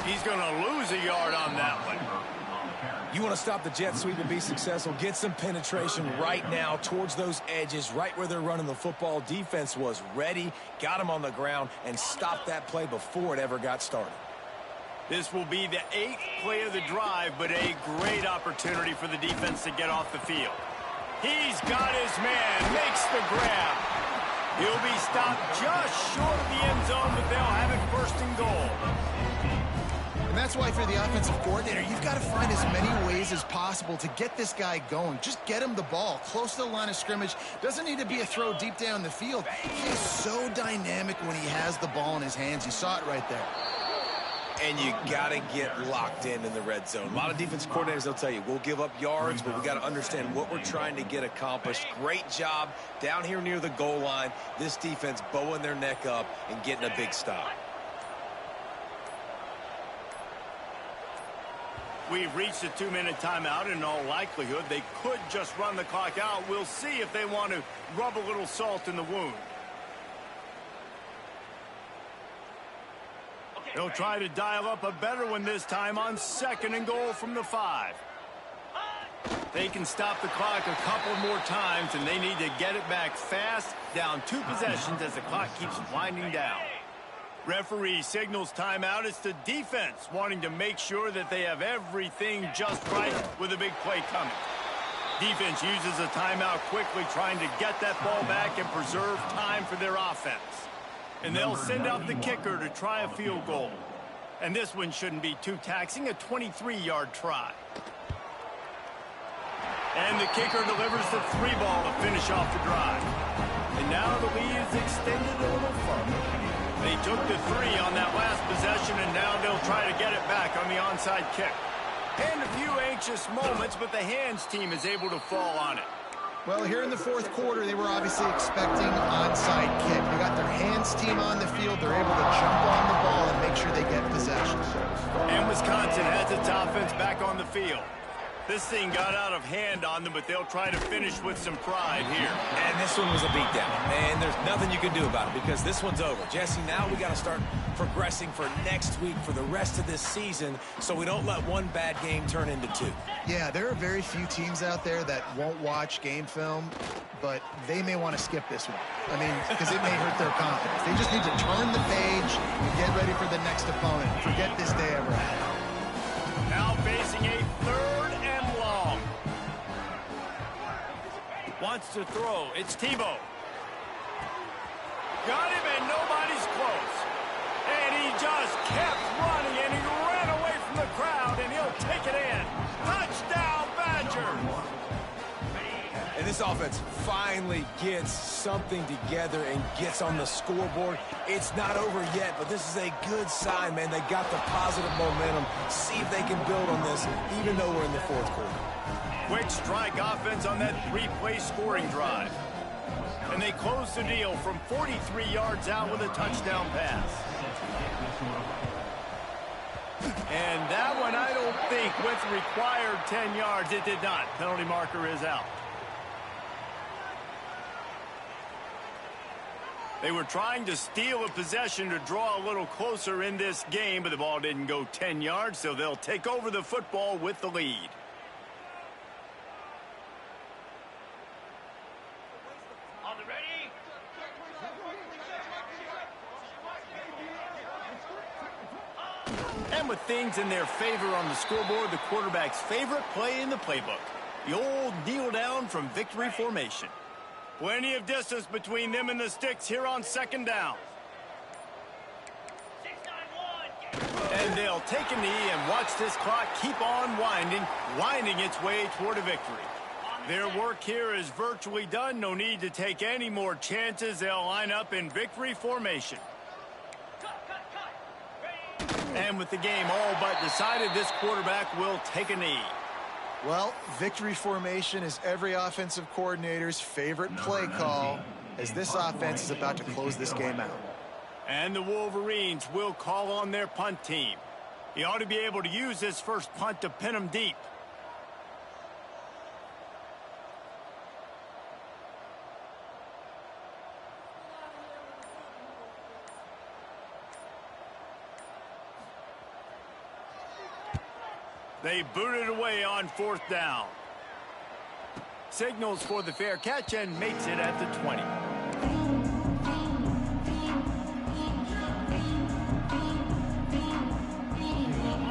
He's going to lose a yard on that one. You want to stop the jet sweep and be successful, get some penetration right now towards those edges, right where they're running the football. Defense was ready, got him on the ground, and stopped that play before it ever got started. This will be the 8th play of the drive, but a great opportunity for the defense to get off the field. He's got his man, makes the grab. He'll be stopped just short of the end zone, but they'll have it 1st and goal. And that's why for the offensive coordinator, you've got to find as many ways as possible to get this guy going. Just get him the ball close to the line of scrimmage. Doesn't need to be a throw deep down the field. He is so dynamic when he has the ball in his hands. You saw it right there. And you got to get locked in the red zone. A lot of defense coordinators, they'll tell you, we'll give up yards, but we got to understand what we're trying to get accomplished. Great job down here near the goal line. This defense bowing their neck up and getting a big stop. We've reached a 2-minute timeout. In all likelihood, they could just run the clock out. We'll see if they want to rub a little salt in the wound. They'll try to dial up a better one this time on 2nd and goal from the 5. They can stop the clock a couple more times, and they need to get it back fast, down 2 possessions as the clock keeps winding down. Referee signals timeout. It's the defense wanting to make sure that they have everything just right with a big play coming. Defense uses a timeout quickly, trying to get that ball back and preserve time for their offense. And they'll send out the kicker to try a field goal. And this one shouldn't be too taxing, a 23-yard try. And the kicker delivers the 3 ball to finish off the drive. And now the lead is extended a little further. They took the 3 on that last possession, and now they'll try to get it back on the onside kick. And a few anxious moments, but the hands team is able to fall on it. Well, here in the 4th quarter, they were obviously expecting onside kick. They got their hands team on the field. They're able to jump on the ball and make sure they get possession. And Wisconsin has its offense back on the field. This thing got out of hand on them, but they'll try to finish with some pride here. And this one was a beatdown. And there's nothing you can do about it because this one's over. Jesse, now we got to start progressing for next week for the rest of this season so we don't let one bad game turn into two. Yeah, there are very few teams out there that won't watch game film, but they may want to skip this one. I mean, because it may hurt their confidence. They just need to turn the page and get ready for the next opponent. Forget this day ever happened. Now facing a third and long. Wants to throw. It's Tebow. Got him, and nobody's close. And he just kept running, and he ran away from the crowd, and he'll take it in. Touchdown, Badgers! And this offense finally gets something together and gets on the scoreboard. It's not over yet, but this is a good sign, man. They got the positive momentum. See if they can build on this, even though we're in the fourth quarter. Quick strike offense on that three-play scoring drive. And they close the deal from 43 yards out with a touchdown pass. And that one, I don't think, with required 10 yards, it did not. Penalty marker is out. They were trying to steal a possession to draw a little closer in this game, but the ball didn't go 10 yards, so they'll take over the football with the lead. On the ready? And with things in their favor on the scoreboard, the quarterback's favorite play in the playbook, the old kneel down from victory formation. Plenty of distance between them and the sticks here on second down. 6-9-1. And they'll take a knee and watch this clock keep on winding its way toward a victory. Their work here is virtually done. No need to take any more chances. They'll line up in victory formation. And with the game all but decided, this quarterback will take a knee. Well, victory formation is every offensive coordinator's favorite play call as this offense is about to close this game out. And the Wolverines will call on their punt team. He ought to be able to use this first punt to pin them deep. They boot it away on fourth down. Signals for the fair catch and makes it at the 20.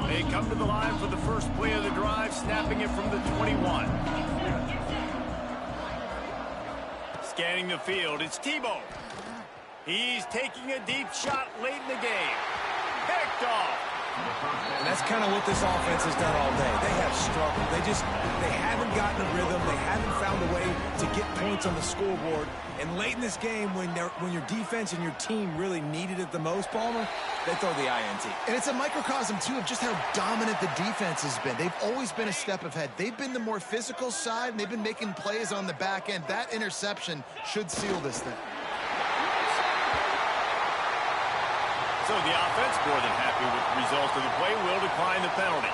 They come to the line for the first play of the drive, snapping it from the 21. Scanning the field, it's Tebow. He's taking a deep shot late in the game. Picked off. And that's kind of what this offense has done all day. They have struggled. They haven't gotten a rhythm. They haven't found a way to get points on the scoreboard. And late in this game, when your defense and your team really needed it the most, Palmer, they throw the INT. And it's a microcosm, too, of just how dominant the defense has been. They've always been a step ahead. They've been the more physical side, and they've been making plays on the back end. That interception should seal this thing. So the offense, more than happy with the result of the play, will decline the penalty.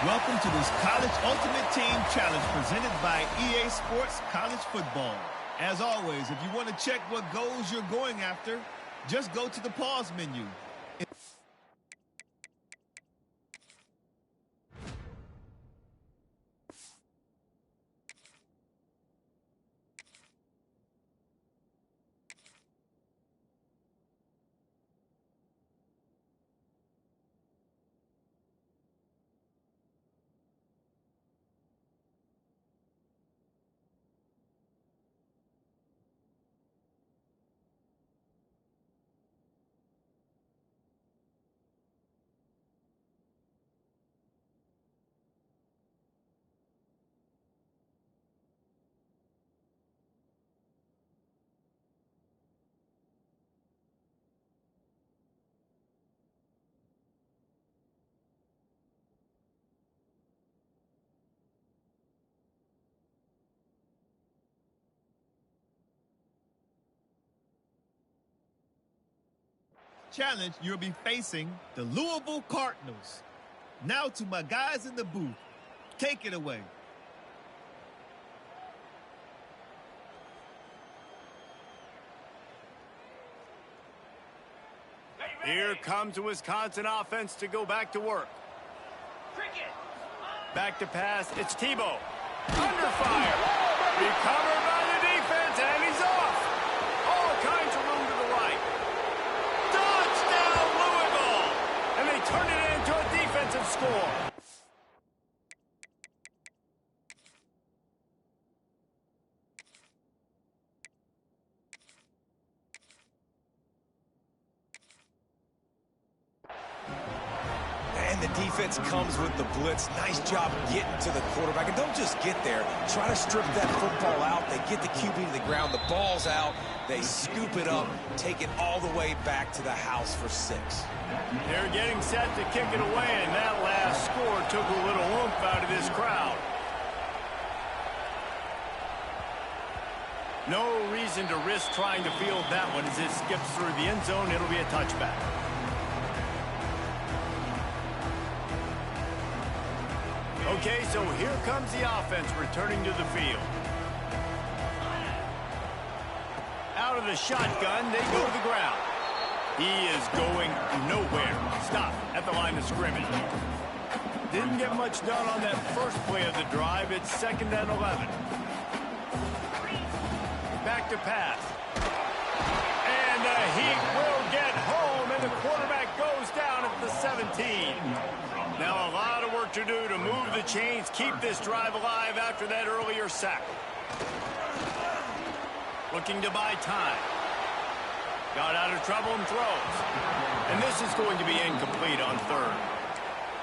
Welcome to this College Ultimate Team Challenge presented by EA Sports College Football. As always, if you want to check what goals you're going after, just go to the pause menu. Challenge, you'll be facing the Louisville Cardinals. Now to my guys in the booth. Take it away. Here comes the Wisconsin offense to go back to work. Cricket. Back to pass. It's Tebow. Under fire. Recovered by the defense, and he's off. All kinds of room to the right. Touchdown, Louisville! And they turn it into a defensive score. And the defense comes with the blitz. Nice job getting to the quarterback. And don't just get there. Try to strip that football out. They get the QB to the ground. The ball's out. They scoop it up, take it all the way back to the house for 6. They're getting set to kick it away, and that last score took a little oomph out of this crowd. No reason to risk trying to field that one as it skips through the end zone. It'll be a touchback. Okay, so here comes the offense returning to the field. Out of the shotgun, they go to the ground. He is going nowhere. Stop at the line of scrimmage. Didn't get much done on that first play of the drive. It's 2nd and 11. Back to pass. And the Heat will get home, and the quarterback goes down at the 17. Now a lot of work to do to move the chains, keep this drive alive after that earlier sack. Looking to buy time. Got out of trouble and throws. And this is going to be incomplete on 3rd.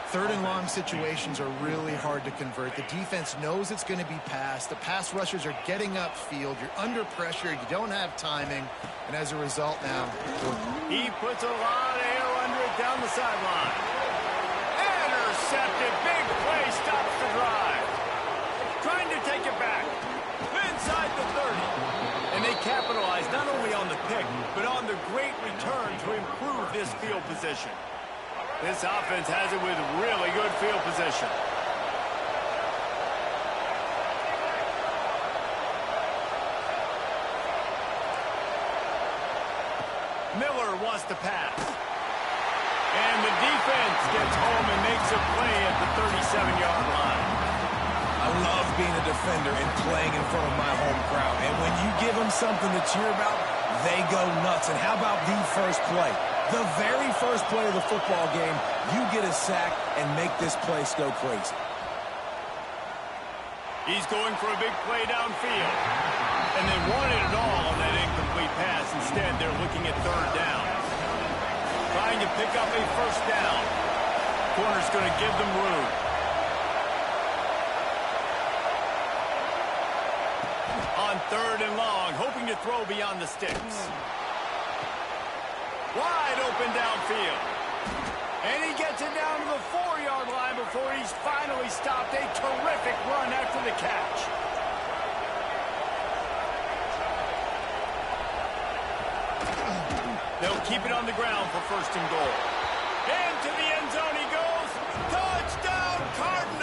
3rd and long situations are really hard to convert. The defense knows it's going to be passed. The pass rushers are getting upfield. You're under pressure. You don't have timing. And as a result now, he puts a lot of air under it down the sideline. Intercepted. Big play stops the drive. Trying to take it back. Inside the 30. And they capitalize not only on the pick, but on the great return to improve this field position. This offense has it with really good field position. Miller wants to pass. And the defense gets home and makes a play at the 37-yard line. I love being a defender and playing in front of my home crowd. And when you give them something to cheer about, they go nuts. And how about the first play? The very first play of the football game, you get a sack and make this place go crazy. He's going for a big play downfield. And they wanted it all on that incomplete pass. Instead, they're looking at 3rd down. Trying to pick up a 1st down. Corner's going to give them room. On 3rd and long, hoping to throw beyond the sticks. Wide open downfield. And he gets it down to the 4-yard line before he's finally stopped. A terrific run after the catch. They'll keep it on the ground for 1st and goal. Into the end zone he goes. Touchdown, Cardinals!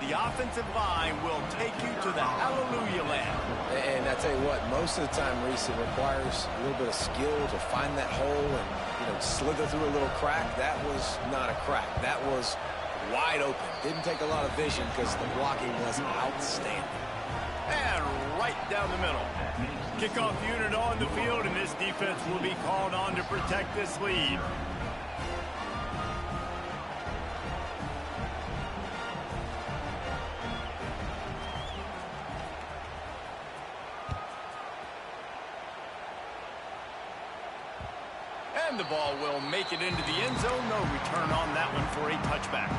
the offensive line will take you to the hallelujah land. And I tell you what, most of the time, Reese, it requires a little bit of skill to find that hole and, slither through a little crack. That was not a crack. That was wide open. Didn't take a lot of vision because the blocking was outstanding. And right down the middle. Kickoff unit on the field, and this defense will be called on to protect this lead. And the ball will make it into the end zone. No return on that one for a touchback.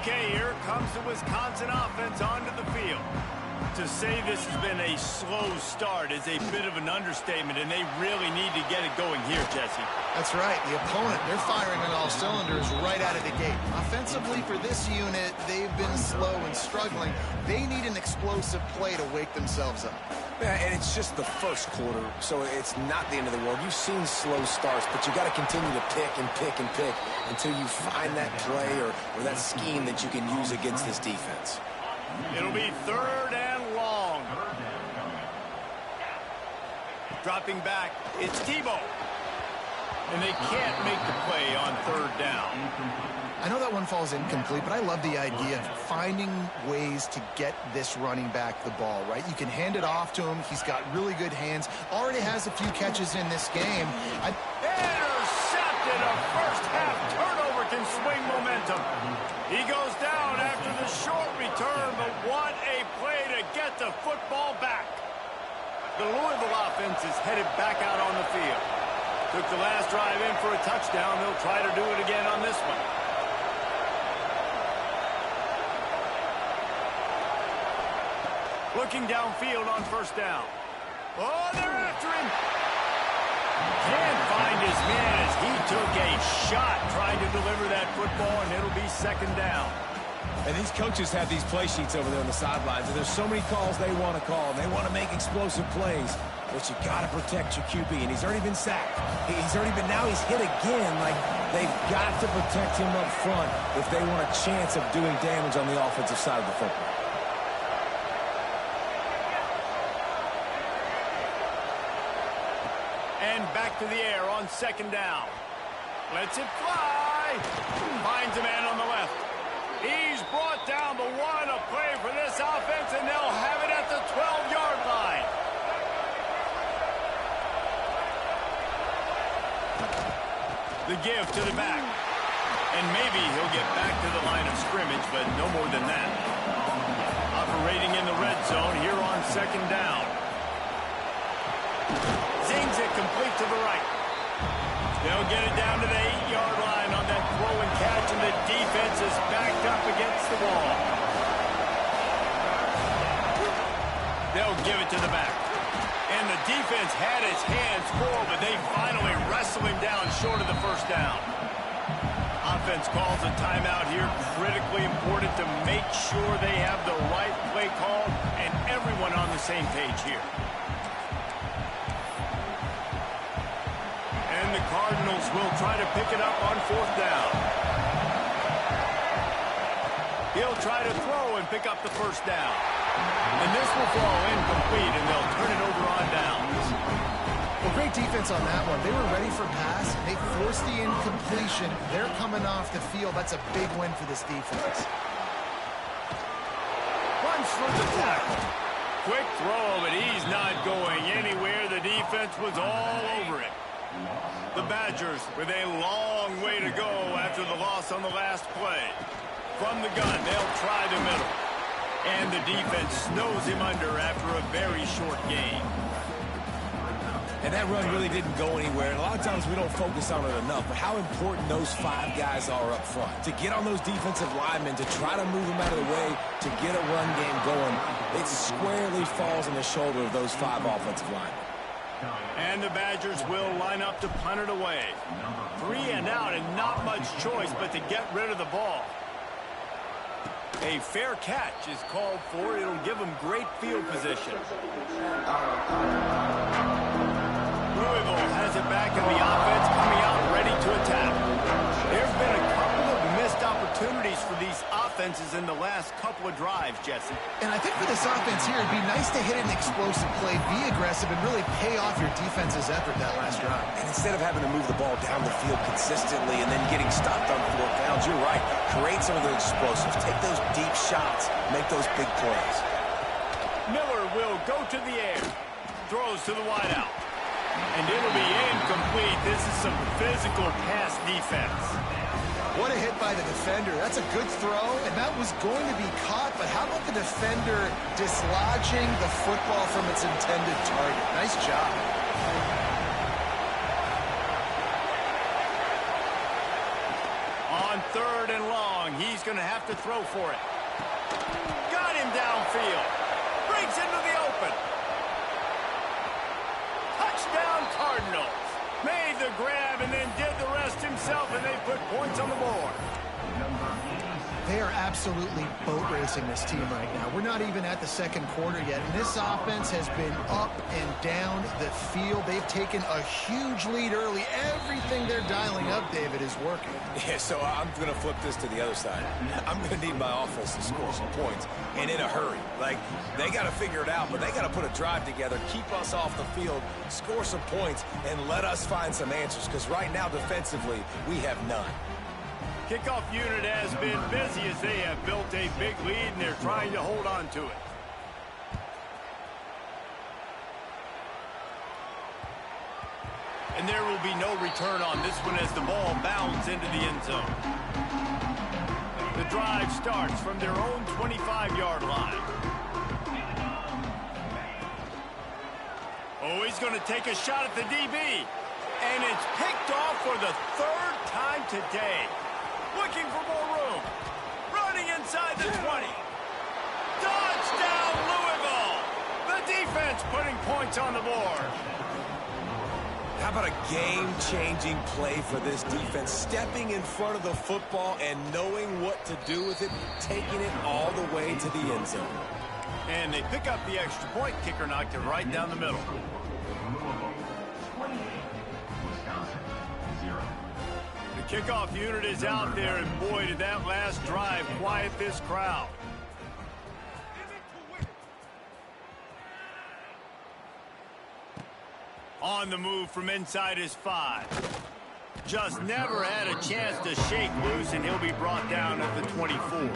Okay, here comes the Wisconsin offense onto the field. To say this has been a slow start is a bit of an understatement, and they really need to get it going here, Jesse. That's right. The opponent, they're firing on all cylinders right out of the gate. Offensively, for this unit, they've been slow and struggling. They need an explosive play to wake themselves up. Yeah, and it's just the first quarter, so it's not the end of the world. You've seen slow starts, but you got to continue to pick and pick and pick until you find that play or that scheme that you can use against this defense. It'll be 3rd and long. Dropping back, it's Tebow. And they can't make the play on 3rd down. I know that one falls incomplete, but I love the idea of finding ways to get this running back the ball, right? You can hand it off to him. He's got really good hands. Already has a few catches in this game. Intercepted. A first-half turnover can swing momentum. He goes down after the short return, but what a play to get the football back. The Louisville offense is headed back out on the field. Took the last drive in for a touchdown. They'll try to do it again on this one. Looking downfield on 1st down. Oh, they're after him. Can't find his man as he took a shot trying to deliver that football, and it'll be 2nd down. And these coaches have these play sheets over there on the sidelines, and there's so many calls they want to call. They want to make explosive plays, but you got to protect your QB, and he's already been sacked. Now he's hit again. Like, they've got to protect him up front if they want a chance of doing damage on the offensive side of the football. And back to the air on 2nd down. Lets it fly. Finds a man on the left. He's brought down, but what a play for this offense, and they'll have it at the 12-yard line. The give to the back. And maybe he'll get back to the line of scrimmage, but no more than that. Operating in the red zone here on 2nd down. Zings it complete to the right. They'll get it down to the 8-yard line on that throw and catch, and the defense is backed up against the wall. They'll give it to the back. And the defense had its hands full, but they finally wrestle him down short of the 1st down. Offense calls a timeout here. Critically important to make sure they have the right play call and everyone on the same page here. And the Cardinals will try to pick it up on 4th down. He'll try to throw and pick up the 1st down. And this will fall incomplete, and they'll turn it over on downs. Well, great defense on that one. They were ready for pass. They forced the incompletion. They're coming off the field. That's a big win for this defense. Runs through the tackle. Quick throw, but he's not going anywhere. The defense was all over it. The Badgers with a long way to go after the loss on the last play. From the gun, they'll try the middle. And the defense snows him under after a very short game. And that run really didn't go anywhere. And a lot of times we don't focus on it enough. But how important those 5 guys are up front. To get on those defensive linemen, to try to move them out of the way, to get a run game going, it squarely falls on the shoulder of those 5 offensive linemen. And the Badgers will line up to punt it away. 3 and out, and not much choice but to get rid of the ball. A fair catch is called for. It'll give them great field position. Louisville has it back in the offense, coming out ready to attack. goals for these offenses in the last couple of drives, Jesse. And I think for this offense here, it'd be nice to hit an explosive play, be aggressive, and really pay off your defense's effort that last drive. And instead of having to move the ball down the field consistently and then getting stopped on 4th downs, you're right. Create some of those explosives. Take those deep shots. Make those big plays. Miller will go to the air. Throws to the wideout. And it'll be incomplete. This is some physical pass defense. What a hit by the defender. That's a good throw, and that was going to be caught, but how about the defender dislodging the football from its intended target? Nice job. On 3rd and long, he's going to have to throw for it. Got him downfield. Breaks into the open. Touchdown Cardinals. Made the grab and then did the rest himself, and they put points on the board. They are absolutely boat racing this team right now. We're not even at the 2nd quarter yet, and this offense has been up and down the field. They've taken a huge lead early. Everything they're dialing up, David, is working. Yeah, so I'm going to flip this to the other side. I'm going to need my offense to score some points, and in a hurry. Like, they got to figure it out, but they got to put a drive together, keep us off the field, score some points, and let us find some answers, because right now, defensively, we have none. Kickoff unit has been busy as they have built a big lead, and they're trying to hold on to it. And there will be no return on this one as the ball bounds into the end zone. The drive starts from their own 25-yard line. Oh, he's going to take a shot at the DB. And it's picked off for the 3rd time today. Looking for more room. Running inside the 20. Touchdown, Louisville! The defense putting points on the board. How about a game-changing play for this defense? Stepping in front of the football and knowing what to do with it, taking it all the way to the end zone. And they pick up the extra point. Kicker knocked it right down the middle. The kickoff unit is out there, and boy, did that last drive quiet this crowd. On the move from inside his 5. Just never had a chance to shake loose, and he'll be brought down at the 24.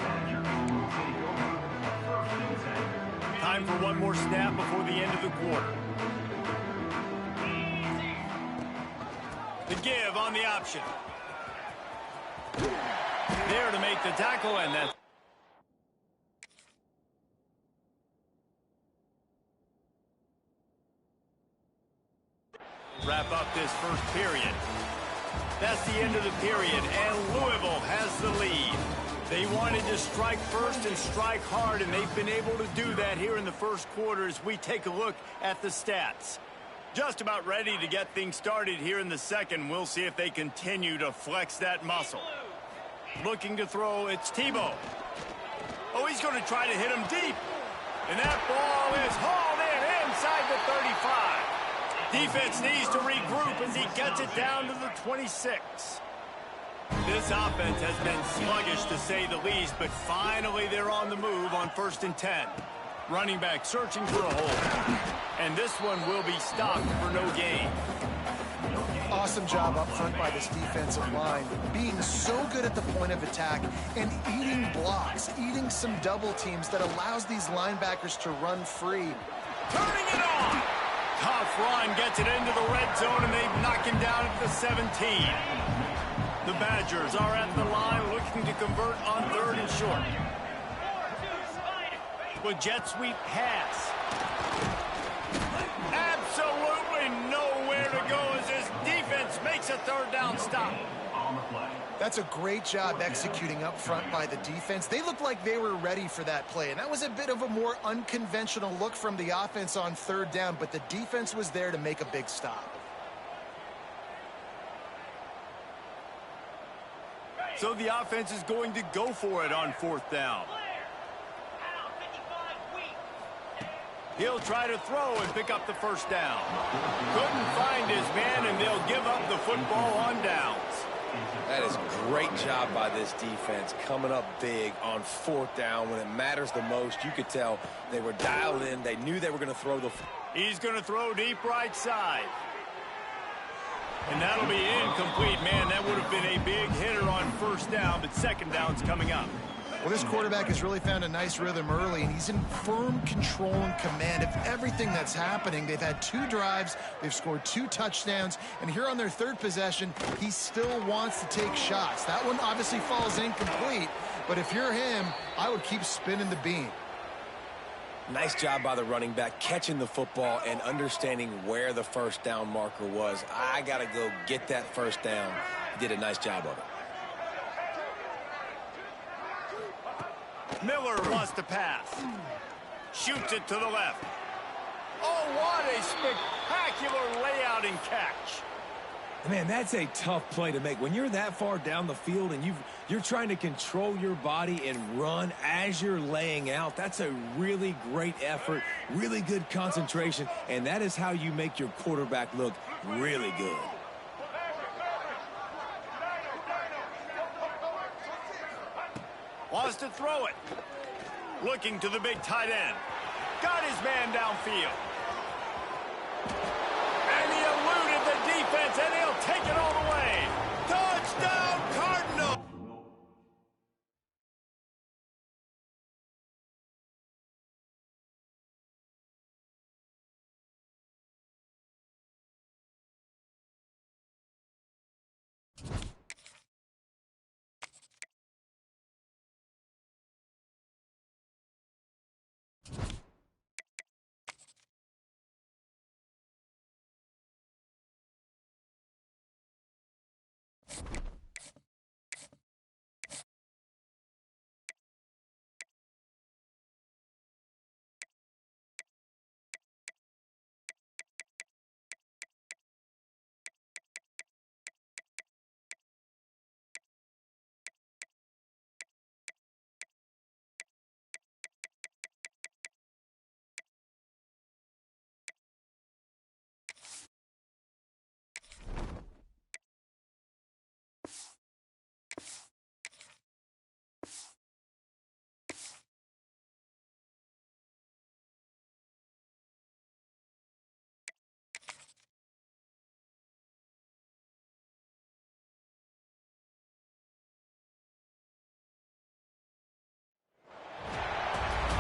Time for one more snap before the end of the quarter. The give on the option. There to make the tackle, and that's wrap up this first period. That's the end of the period, and Louisville has the lead. They wanted to strike first and strike hard, and they've been able to do that here in the first quarter as we take a look at the stats. Just about ready to get things started here in the second. We'll see if they continue to flex that muscle. Looking to throw, it's Tebow. Oh, he's going to try to hit him deep. And that ball is hauled in inside the 35. Defense needs to regroup as he gets it down to the 26. This offense has been sluggish to say the least, but finally they're on the move on 1st and 10. Running back searching for a hole. And this one will be stopped for no gain. Awesome job up front by this defensive line, being so good at the point of attack and eating blocks, eating some double teams that allows these linebackers to run free. Turning it on! Tough run gets it into the red zone, and they knock him down at the 17. The Badgers are at the line looking to convert on 3rd and short. With jet sweep pass. Absolutely nowhere to go as this defense makes a 3rd down stop. That's a great job executing up front by the defense. They looked like they were ready for that play, and that was a bit of a more unconventional look from the offense on 3rd down, but the defense was there to make a big stop. So the offense is going to go for it on 4th down. He'll try to throw and pick up the 1st down. Couldn't find his man, and they'll give up the football on downs. That is a great job by this defense, coming up big on 4th down when it matters the most. You could tell they were dialed in. They knew they were going to throw the... He's going to throw deep right side. And that'll be incomplete. Man, that would have been a big hitter on 1st down, but 2nd down's coming up. Well, this quarterback has really found a nice rhythm early, and he's in firm control and command of everything that's happening. They've had 2 drives, they've scored 2 touchdowns, and here on their 3rd possession, he still wants to take shots. That one obviously falls incomplete, but if you're him, I would keep spinning the beam. Nice job by the running back, catching the football and understanding where the 1st down marker was. I got to go get that 1st down. He did a nice job of it. Miller wants to pass. Shoots it to the left. Oh, what a spectacular layout and catch. Man, that's a tough play to make. When you're that far down the field and you're trying to control your body and run as you're laying out, that's a really great effort, really good concentration, and that is how you make your quarterback look really good. Wants to throw it. Looking to the big tight end. Got his man downfield. And he eluded the defense, and he'll take it all the way. Touchdown, Cardinals!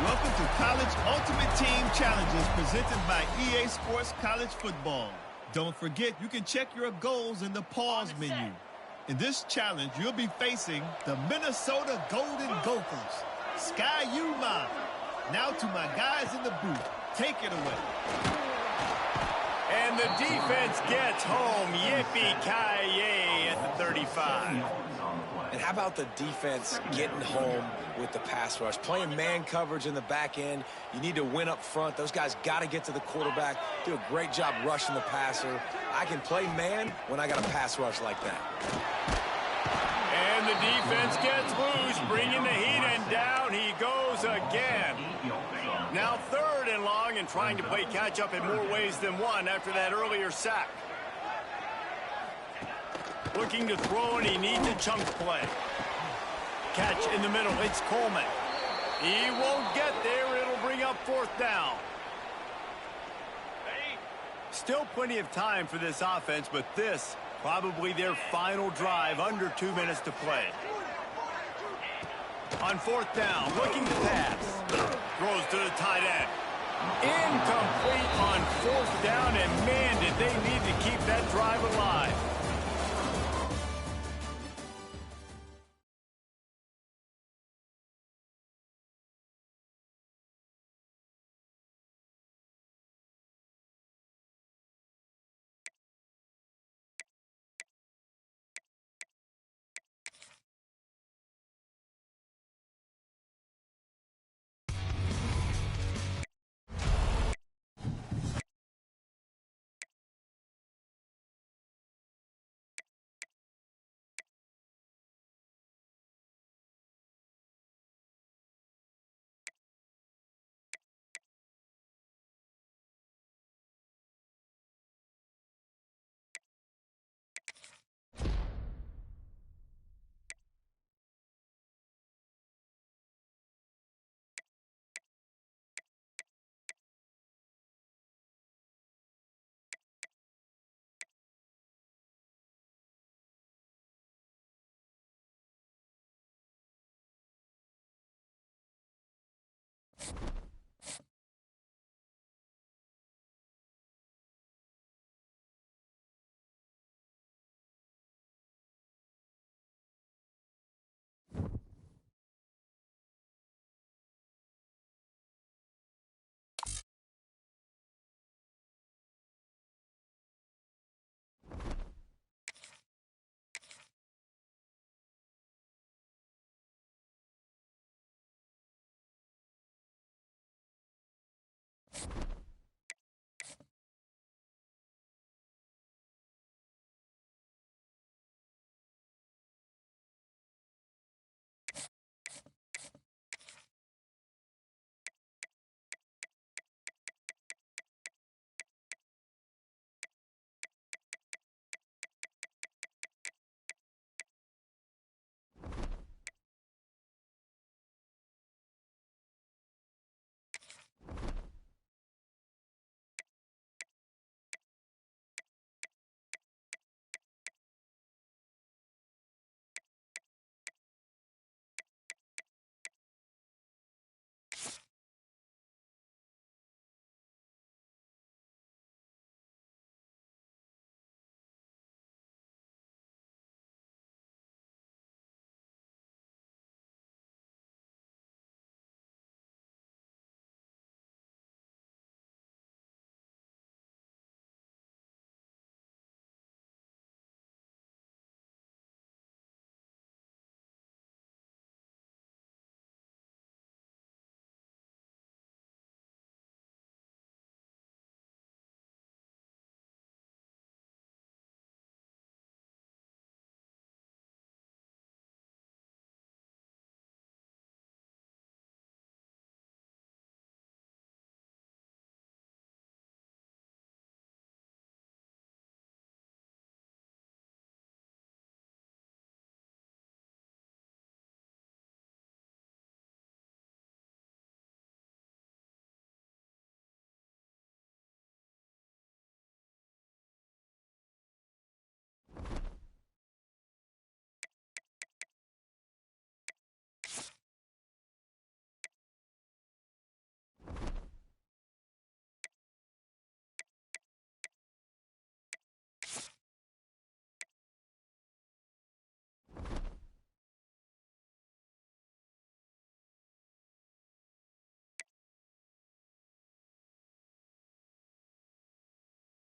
Welcome to College Ultimate Team Challenges presented by EA Sports College Football. Don't forget, you can check your goals in the pause menu. In this challenge, you'll be facing the Minnesota Golden Gophers. Sky U Mile. Now to my guys in the booth. Take it away. And the defense gets home. Yippee-ki-yay at the 35. And how about the defense getting home with the pass rush? Playing man coverage in the back end. You need to win up front. Those guys got to get to the quarterback. Do a great job rushing the passer. I can play man when I got a pass rush like that. And the defense gets loose, bringing the heat, and down he goes again. Now 3rd and long, and trying to play catch-up in more ways than one after that earlier sack. Looking to throw, and he needs a chunk play. Catch in the middle. It's Coleman. He won't get there. It'll bring up 4th down. Still plenty of time for this offense, but this probably their final drive, under 2 minutes to play. On 4th down, looking to pass. Throws to the tight end. Incomplete on 4th down, and man, did they need to keep that drive alive.